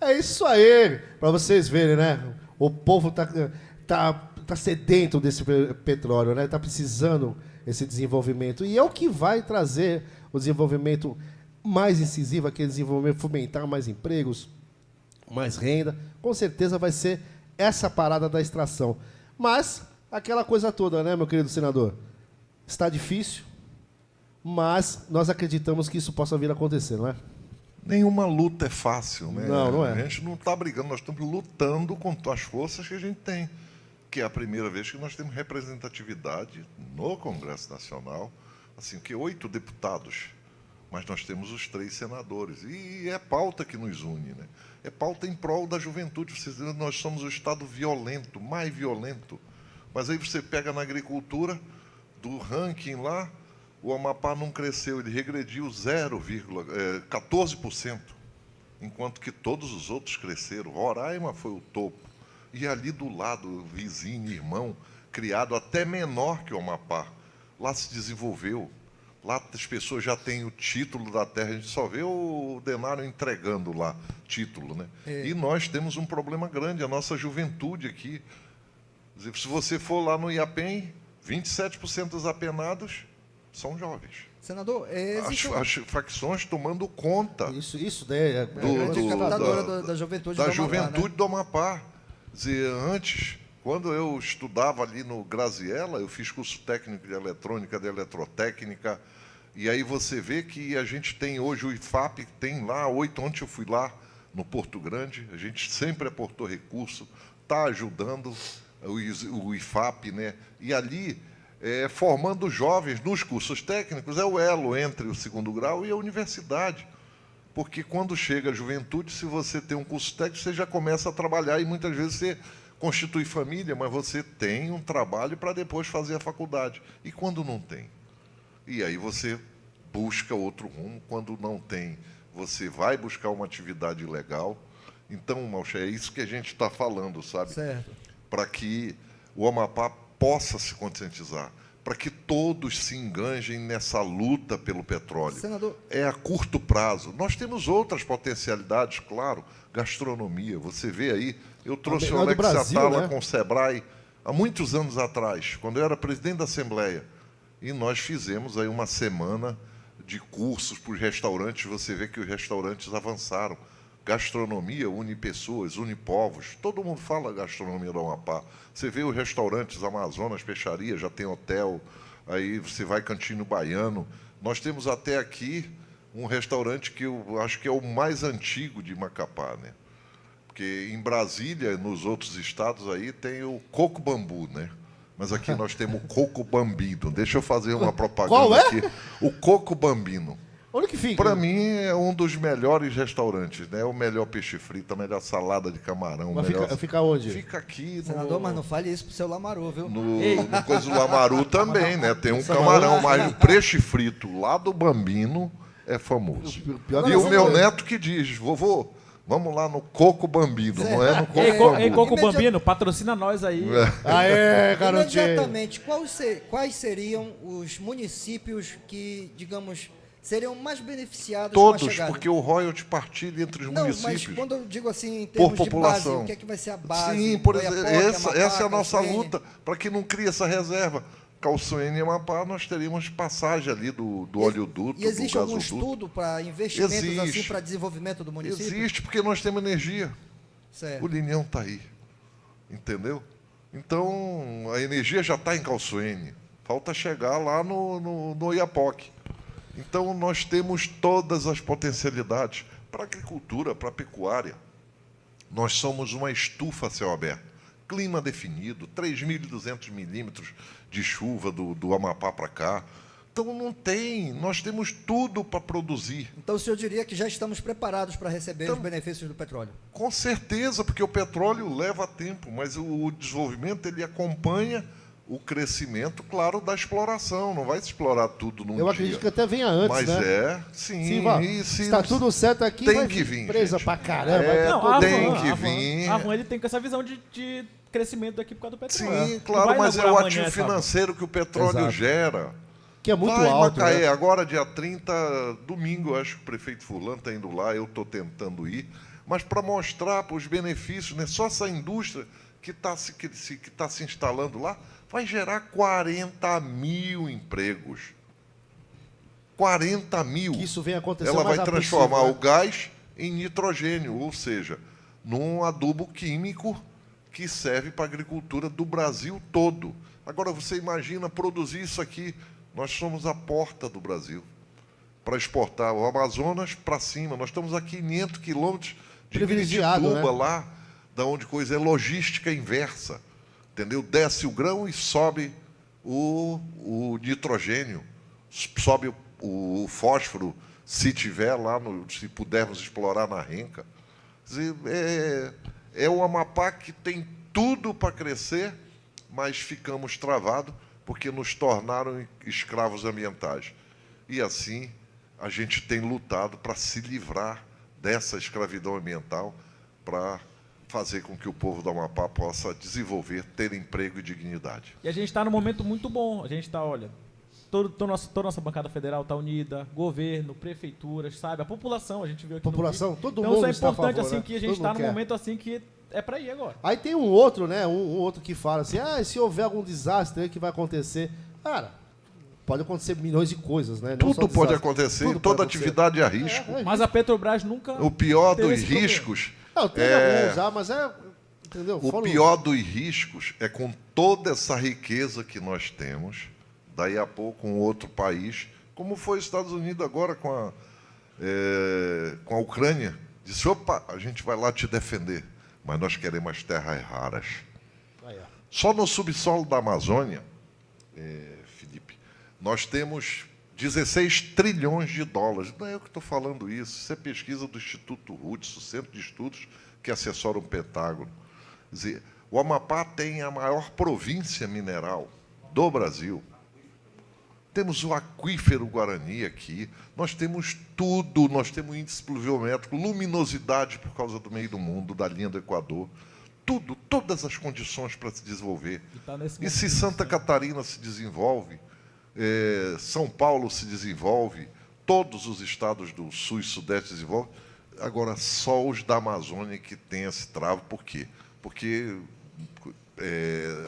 É isso aí, pra vocês verem, né? O povo tá sedento desse petróleo, né? Tá precisando desse desenvolvimento. E é o que vai trazer o desenvolvimento mais incisivo, aquele desenvolvimento, fomentar mais empregos, mais renda. Com certeza vai ser essa parada da extração. Mas, aquela coisa toda, né, meu querido senador? Está difícil, mas nós acreditamos que isso possa vir a acontecer, não é? Nenhuma luta é fácil, né? Não é. A gente não está brigando, nós estamos lutando com as forças que a gente tem. Que é a primeira vez que nós temos representatividade no Congresso Nacional, assim, que 8 deputados, mas nós temos os 3 senadores. E é pauta que nos une, né? É pauta em prol da juventude. Vocês dizem, nós somos o estado violento, mais violento. Mas aí você pega na agricultura, do ranking lá, o Amapá não cresceu, ele regrediu 14%, enquanto que todos os outros cresceram. Roraima foi o topo. E ali do lado, vizinho, irmão, criado até menor que o Amapá, lá se desenvolveu. Lá as pessoas já têm o título da terra, a gente só vê o Denário entregando lá título, né? E nós temos um problema grande, a nossa juventude aqui. Se você for lá no Iapém, 27% dos apenados são jovens. Senador, existe as facções tomando conta isso daí é da juventude do Amapá. Quer dizer, antes, quando eu estudava ali no Graziella, eu fiz curso técnico de eletrônica, de eletrotécnica, e aí você vê que a gente tem hoje o IFAP, tem lá, ontem eu fui lá no Porto Grande, a gente sempre aportou recurso, está ajudando o IFAP, né? E ali, formando jovens nos cursos técnicos, é o elo entre o segundo grau e a universidade. Porque quando chega a juventude, se você tem um curso técnico, você já começa a trabalhar e muitas vezes você constitui família, mas você tem um trabalho para depois fazer a faculdade. E quando não tem? E aí você busca outro rumo. Quando não tem, você vai buscar uma atividade legal. Então, Malcha, é isso que a gente está falando, sabe? Certo. Para que o Amapá possa se conscientizar, para que todos se enganjem nessa luta pelo petróleo. Senador... É a curto prazo. Nós temos outras potencialidades, claro, gastronomia. Você vê aí, eu trouxe o Alex Atala, né, com o Sebrae há muitos anos atrás, quando eu era presidente da Assembleia, e nós fizemos aí uma semana de cursos para os restaurantes. Você vê que os restaurantes avançaram. Gastronomia une pessoas, une povos. Todo mundo fala gastronomia do Amapá. Você vê os restaurantes, Amazonas, Peixaria, já tem hotel, aí você vai Cantinho Baiano. Nós temos até aqui um restaurante que eu acho que é o mais antigo de Macapá, né? Porque em Brasília, nos outros estados aí, tem o Coco Bambu, né? Mas aqui nós temos o Coco Bambino. Deixa eu fazer uma propaganda. Qual é? Aqui. O Coco Bambino. Onde que fica? Para mim, é um dos melhores restaurantes, né? O melhor peixe frito, a melhor salada de camarão. Mas melhor... fica onde? Fica aqui. Senador, mas não fale isso pro seu Lamaru, viu? No coisa do Lamaru também, né? Tem um camarão, mas o peixe frito lá do Bambino é famoso. E o meu neto que diz, vovô, vamos lá no Coco Bambino, não é no Coco Bambino. Ei, Coco Bambino, patrocina nós aí. Aê, garotinho. Imediatamente, quais seriam os municípios que, digamos, seriam mais beneficiados todos, com a chegada? Porque o royalty partilha entre os municípios. Mas quando eu digo assim, em termos de base, o que é que vai ser a base? Sim, por exemplo, essa é a nossa luta, para que não crie essa reserva. Calçoene e Amapá, nós teríamos passagem ali do oleoduto, e existe do algum gasoduto. estudo para investimentos assim, para desenvolvimento do município? Existe, porque nós temos energia. Certo. O Linião está aí. Entendeu? Então, a energia já está em Calçoene. Falta chegar lá no Oiapoque. Então, nós temos todas as potencialidades para a agricultura, para a pecuária. Nós somos uma estufa a céu aberto. Clima definido, 3.200 milímetros de chuva do Amapá para cá. Então, não tem. Nós temos tudo para produzir. Então, o senhor diria que já estamos preparados para receber os benefícios do petróleo? Com certeza, porque o petróleo leva tempo, mas o desenvolvimento ele acompanha o crescimento, claro, da exploração. Não vai se explorar tudo num dia. Eu acredito que até venha antes, mas né? Sim. Está tudo certo aqui, tem que vir, presa gente. pra caramba. Não, tem que vir. A Van, ele tem com essa visão de crescimento daqui por causa do petróleo. Sim, claro, mas é o ativo financeiro que o petróleo gera. Que é muito vai, alto. Macaé, né? agora dia 30, domingo, eu acho que o prefeito Fulano está indo lá, eu estou tentando ir, mas para mostrar para os benefícios, né, só essa indústria que está se instalando lá, vai gerar 40 mil empregos. 40 mil. Que isso vem acontecer. Ela vai transformar possível, o gás em nitrogênio, ou seja, num adubo químico que serve para a agricultura do Brasil todo. Agora, você imagina produzir isso aqui. Nós somos a porta do Brasil para exportar o Amazonas para cima. Nós estamos a 500 quilômetros de Pirituba, né? Lá, da onde coisa é logística inversa. Entendeu? Desce o grão e sobe o nitrogênio, sobe o fósforo, se tiver lá, se pudermos explorar na renca. Quer dizer, é o Amapá que tem tudo para crescer, mas ficamos travados porque nos tornaram escravos ambientais. E assim a gente tem lutado para se livrar dessa escravidão ambiental, para fazer com que o povo do Amapá possa desenvolver, ter emprego e dignidade. E a gente está num momento muito bom. A gente está, olha, toda nossa bancada federal está unida, governo, prefeituras, sabe? A população, a gente viu aqui população, todo então, mundo isso é importante, está a favor, assim, né? que a gente está num momento assim que é para ir agora. Aí tem um outro, né? Um outro que fala assim, se houver algum desastre aí que vai acontecer. Cara, pode acontecer milhões de coisas, né? Não Tudo só pode desastre. acontecer, Tudo toda pode acontecer. atividade é risco. Mas a Petrobras nunca... O pior teve dos esse problema. riscos... Não, tem alguns já, mas é... Entendeu? O Fora pior dos riscos é com toda essa riqueza que nós temos, daí a pouco um outro país, como foi os Estados Unidos agora com a Ucrânia, disse, opa, a gente vai lá te defender, mas nós queremos as terras raras. Só no subsolo da Amazônia, Felipe, nós temos 16 trilhões de dólares. Não é eu que estou falando isso, isso é pesquisa do Instituto Roots, o Centro de Estudos que assessora o Pentágono. Quer dizer, o Amapá tem a maior província mineral do Brasil. Temos o aquífero Guarani aqui, nós temos tudo, nós temos índice pluviométrico, luminosidade por causa do meio do mundo, da linha do Equador, tudo, todas as condições para se desenvolver. E se Santa Catarina se desenvolve, São Paulo se desenvolve, todos os estados do Sul e Sudeste se desenvolvem, agora só os da Amazônia que tem esse travo, por quê? Porque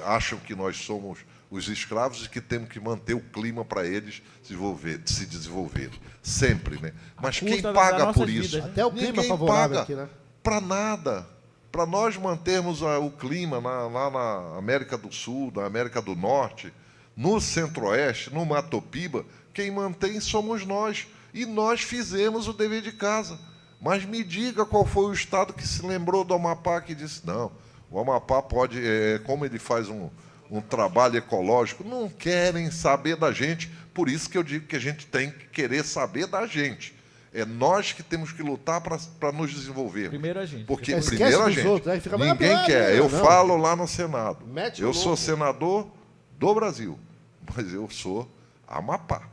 acham que nós somos os escravos e que temos que manter o clima para eles se desenvolverem. Sempre, né? Mas quem paga por isso? Até o clima Ninguém favorável paga aqui, né? para nada. Para nós mantermos o clima lá na América do Sul, na América do Norte, no Centro-Oeste, no Mato Piba, quem mantém somos nós. E nós fizemos o dever de casa. Mas me diga qual foi o estado que se lembrou do Amapá, que disse, não, o Amapá pode, como ele faz um trabalho ecológico, não querem saber da gente, por isso que eu digo que a gente tem que querer saber da gente. É nós que temos que lutar para nos desenvolver. Primeiro a gente. Porque Esquece primeiro a dos gente. outros, né? Fica, Ninguém quer. Eu não. falo lá no Senado. Mete o Eu sou louco. senador do Brasil, mas eu sou Amapá.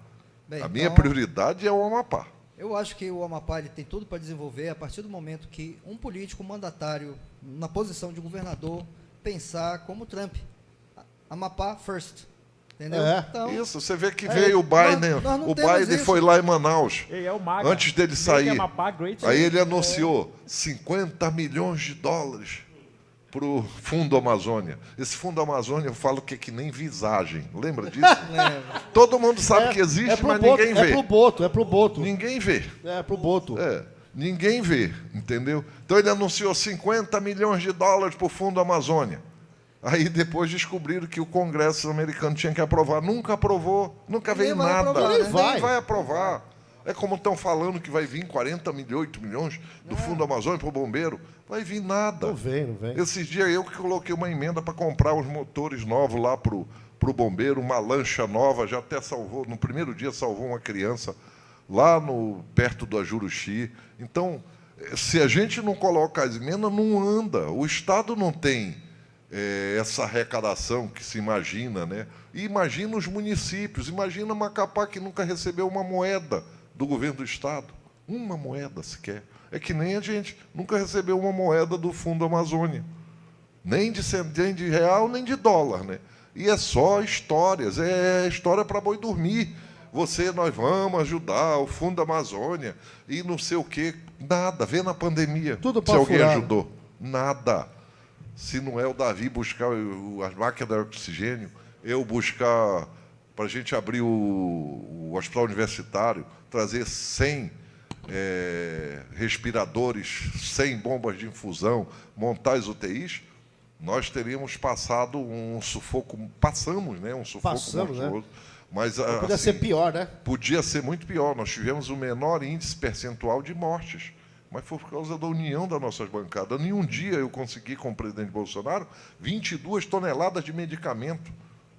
Bem, A minha então, prioridade é o Amapá. Eu acho que o Amapá ele tem tudo para desenvolver a partir do momento que um político mandatário, na posição de governador, pensar como Trump. Amapá first. Entendeu? Então, Isso, você vê que veio o Biden. nós não O temos Biden isso. foi lá em Manaus. Ele é o Maga. Antes dele Make sair. Amapá great Aí again. ele anunciou 50 milhões de dólares para o Fundo Amazônia. Esse Fundo Amazônia, eu falo que é que nem visagem. Lembra disso? Todo mundo sabe que existe, mas ninguém vê. É pro Boto. Ninguém vê. É pro Boto. Ninguém vê, entendeu? Então ele anunciou 50 milhões de dólares para o Fundo Amazônia. Aí depois descobriram que o Congresso americano tinha que aprovar. Nunca aprovou, nunca veio vai nada. aprovar, Nem né? vai aprovar. É como estão falando que vai vir 48 milhões do Fundo Amazônia para o bombeiro. Vai vir nada. Não vem. Esses dias eu que coloquei uma emenda para comprar os motores novos lá para o bombeiro, uma lancha nova, já até salvou, no primeiro dia salvou uma criança lá perto do Ajuruxi. Então, se a gente não colocar as emendas, não anda. O Estado não tem essa arrecadação que se imagina, né? E imagina os municípios, imagina Macapá, que nunca recebeu uma moeda do governo do Estado. Uma moeda sequer. É que nem a gente nunca recebeu uma moeda do Fundo Amazônia. Nem de real, nem de dólar, né? E é só histórias, é história para boi dormir. Nós vamos ajudar o Fundo Amazônia e não sei o quê. Nada, vê na pandemia Tudo se alguém furar. ajudou. Nada. Se não é o Davi buscar as máquinas de oxigênio, eu buscar para a gente abrir o hospital universitário, trazer 100 respiradores, 100 bombas de infusão, montar as UTIs, nós teríamos passado um sufoco, passamos, né? Um sufoco monstruoso. Né? Mas, podia ser pior, né? Podia ser muito pior. Nós tivemos o menor índice percentual de mortes. Mas foi por causa da união das nossas bancadas. Nenhum dia eu consegui, com o presidente Bolsonaro, 22 toneladas de medicamento.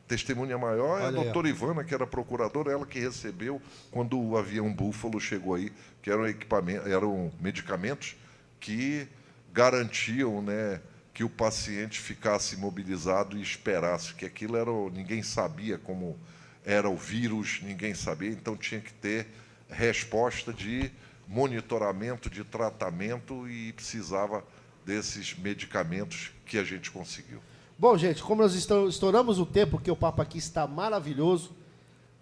Testemunha maior é a doutora Ivana, que era procuradora, ela que recebeu quando o avião Búfalo chegou aí, que eram medicamentos que garantiam, né, que o paciente ficasse imobilizado e esperasse, que aquilo ninguém sabia como era o vírus, ninguém sabia, então tinha que ter resposta de monitoramento, de tratamento, e precisava desses medicamentos que a gente conseguiu. Bom, gente, como nós estouramos o tempo, porque o papo aqui está maravilhoso,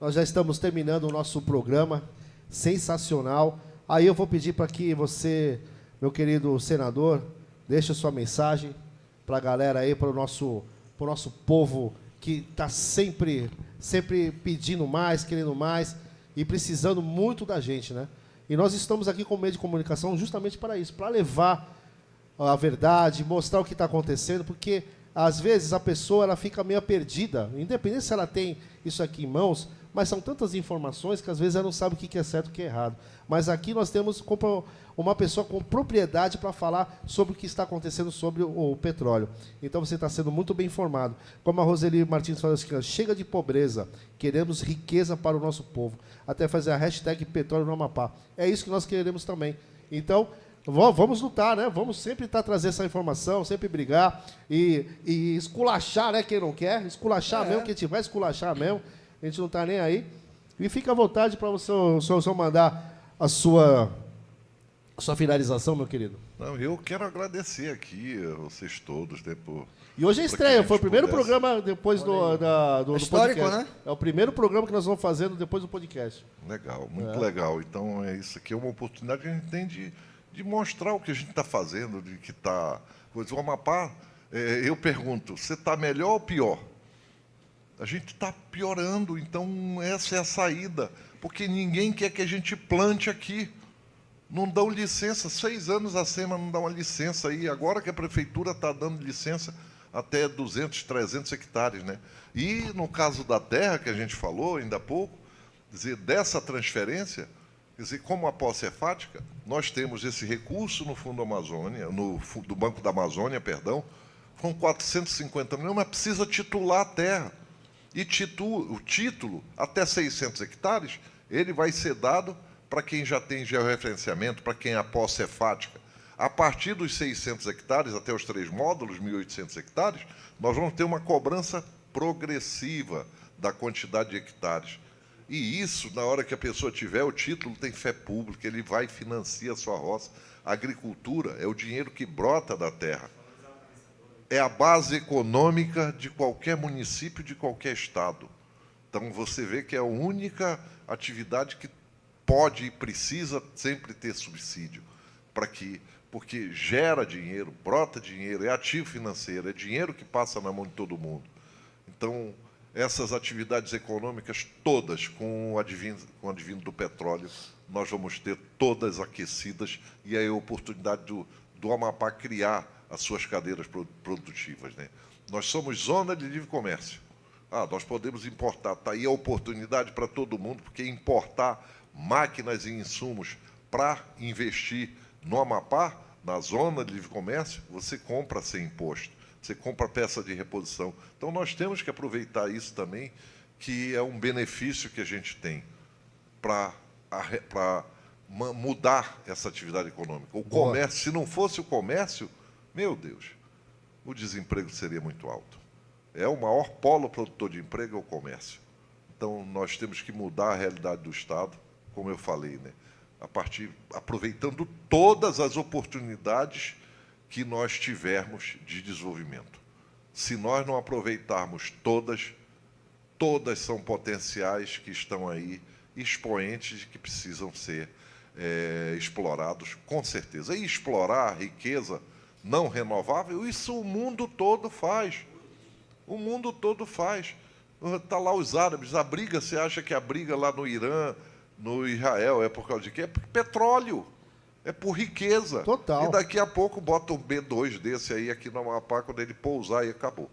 nós já estamos terminando o nosso programa, sensacional. Aí eu vou pedir para que você, meu querido senador, deixe a sua mensagem para a galera aí, para o nosso povo que está sempre sempre pedindo mais, querendo mais e precisando muito da gente, né? E nós estamos aqui como meio de comunicação justamente para isso, para levar a verdade, mostrar o que está acontecendo, porque às vezes a pessoa ela fica meio perdida, independente se ela tem isso aqui em mãos, mas são tantas informações que às vezes ela não sabe o que é certo e o que é errado. Mas aqui nós temos uma pessoa com propriedade para falar sobre o que está acontecendo sobre o petróleo. Então você está sendo muito bem informado. Como a Roseli Martins falou assim, chega de pobreza, queremos riqueza para o nosso povo. Até fazer a hashtag Petróleo no Amapá. É isso que nós queremos também. Então, vamos lutar, né? Vamos sempre trazer essa informação, sempre brigar e esculachar, né? Quem não quer, esculachar mesmo, quem tiver esculachar mesmo. A gente não está nem aí. E fica à vontade para o senhor mandar a sua finalização, meu querido. Não, eu quero agradecer aqui a vocês todos. Né, e hoje é estreia, foi o primeiro programa depois do histórico, podcast. Né? É o primeiro programa que nós vamos fazendo depois do podcast. Legal, muito legal. Então, isso aqui é uma oportunidade que a gente tem de mostrar o que a gente está fazendo, de que está... O Amapá, eu pergunto, você está melhor ou pior? A gente está piorando, então essa é a saída, porque ninguém quer que a gente plante aqui. Não dão licença, 6 anos a SEMA não dá uma licença aí, agora que a prefeitura está dando licença até 200, 300 hectares. Né? E no caso da terra, que a gente falou ainda há pouco, dizer, dessa transferência, quer dizer, como a posse é fática, nós temos esse recurso no Fundo Amazônia, do Banco da Amazônia, perdão, com 450 milhões, mas precisa titular a terra. E o título, até 600 hectares, ele vai ser dado para quem já tem georreferenciamento, para quem a posse é fática. A partir dos 600 hectares, até os 3 módulos, 1.800 hectares, nós vamos ter uma cobrança progressiva da quantidade de hectares. E isso, na hora que a pessoa tiver o título, tem fé pública, ele vai financiar a sua roça. A agricultura é o dinheiro que brota da terra. É a base econômica de qualquer município, de qualquer estado. Então, você vê que é a única atividade que pode e precisa sempre ter subsídio, porque gera dinheiro, brota dinheiro, é ativo financeiro, é dinheiro que passa na mão de todo mundo. Então, essas atividades econômicas todas, com o advindo do petróleo, nós vamos ter todas aquecidas, e aí a oportunidade do Amapá criar as suas cadeiras produtivas. Né? Nós somos zona de livre comércio. Nós podemos importar. Está aí a oportunidade para todo mundo, porque importar máquinas e insumos para investir no Amapá, na zona de livre comércio, você compra sem imposto, você compra peça de reposição. Então, nós temos que aproveitar isso também, que é um benefício que a gente tem para mudar essa atividade econômica. O comércio, se não fosse o comércio, meu Deus, o desemprego seria muito alto. É o maior polo produtor de emprego, é o comércio. Então, nós temos que mudar a realidade do Estado, como eu falei, né? Aproveitando todas as oportunidades que nós tivermos de desenvolvimento. Se nós não aproveitarmos todas são potenciais que estão aí, expoentes que precisam ser explorados, com certeza. E explorar a riqueza não renovável, isso o mundo todo faz. O mundo todo faz. Está lá os árabes, a briga, você acha que a briga lá no Irã, no Israel, é por causa de quê? É por petróleo, é por riqueza. Total. E daqui a pouco bota um B2 desse aí aqui no Amapá, quando ele pousar e acabou.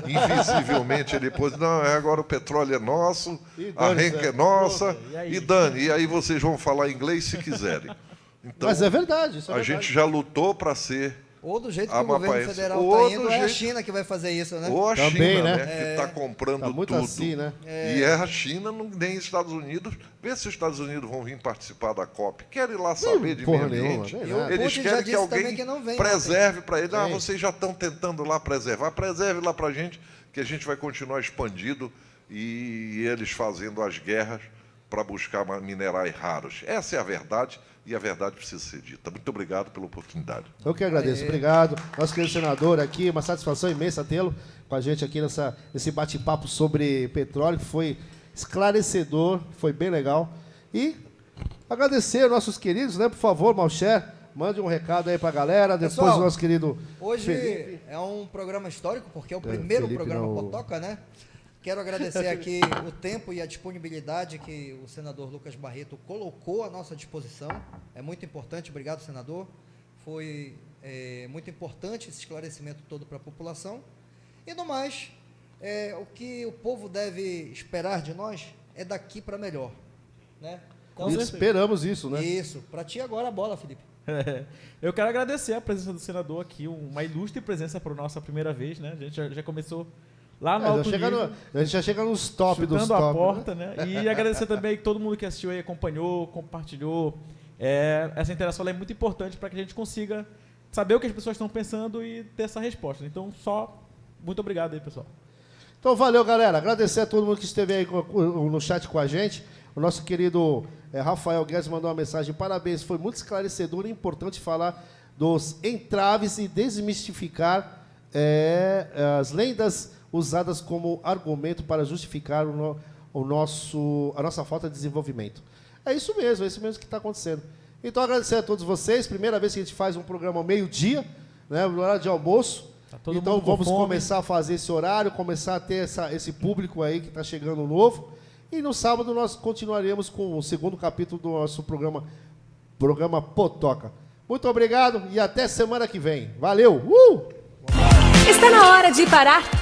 Invisivelmente ele pôs, não, agora o petróleo é nosso, a renca é nossa, e dane. E aí vocês vão falar inglês se quiserem. Então, mas é verdade, isso é verdade. A gente já lutou para ser... Ou do jeito que o governo federal está indo, é a China que vai fazer isso, né? Ou a também, China, né? Que está comprando tá muito tudo. assim, né? E é a China, nem os Estados Unidos. Vê se os Estados Unidos vão vir participar da COP. Querem lá saber de meio ambiente. Eles querem que alguém preserve para eles. Vocês já estão tentando lá preservar. Preserve lá para a gente, que a gente vai continuar expandindo e eles fazendo as guerras para buscar minerais raros. Essa é a verdade. E a verdade precisa ser dita. Muito obrigado pela oportunidade. Eu que agradeço. Obrigado. Nosso querido senador aqui, uma satisfação imensa tê-lo com a gente aqui nesse bate-papo sobre petróleo, que foi esclarecedor, foi bem legal. E agradecer nossos queridos, né? Por favor, Malcher, mande um recado aí para a galera. Depois o nosso querido hoje Felipe. É um programa histórico, porque é o primeiro Felipe programa não... Potoca, né? Quero agradecer aqui o tempo e a disponibilidade que o senador Lucas Barreto colocou à nossa disposição. É muito importante, obrigado, senador. Foi muito importante esse esclarecimento todo para a população. E no mais, o que o povo deve esperar de nós é daqui para melhor. Né? Então, esperamos isso, né? Isso. Para ti agora a bola, Felipe. Eu quero agradecer a presença do senador aqui, uma ilustre presença para a nossa primeira vez, né? A gente já começou lá no alto nível, a gente já chega nos top dos top. Chutando a porta, né? E agradecer também todo mundo que assistiu aí, acompanhou, compartilhou. Essa interação é muito importante para que a gente consiga saber o que as pessoas estão pensando e ter essa resposta. Então, muito obrigado aí, pessoal. Então, valeu, galera. Agradecer a todo mundo que esteve aí no chat com a gente. O nosso querido Rafael Guedes mandou uma mensagem. Parabéns, foi muito esclarecedor e importante falar dos entraves e desmistificar as lendas usadas como argumento para justificar a nossa falta de desenvolvimento. É isso mesmo que está acontecendo. Então, agradecer a todos vocês. Primeira vez que a gente faz um programa ao meio-dia, né, no horário de almoço. Então, vamos começar a fazer esse horário, começar a ter esse público aí que está chegando novo. E no sábado nós continuaremos com o segundo capítulo do nosso programa Potoca. Muito obrigado e até semana que vem. Valeu! Está na hora de parar tudo.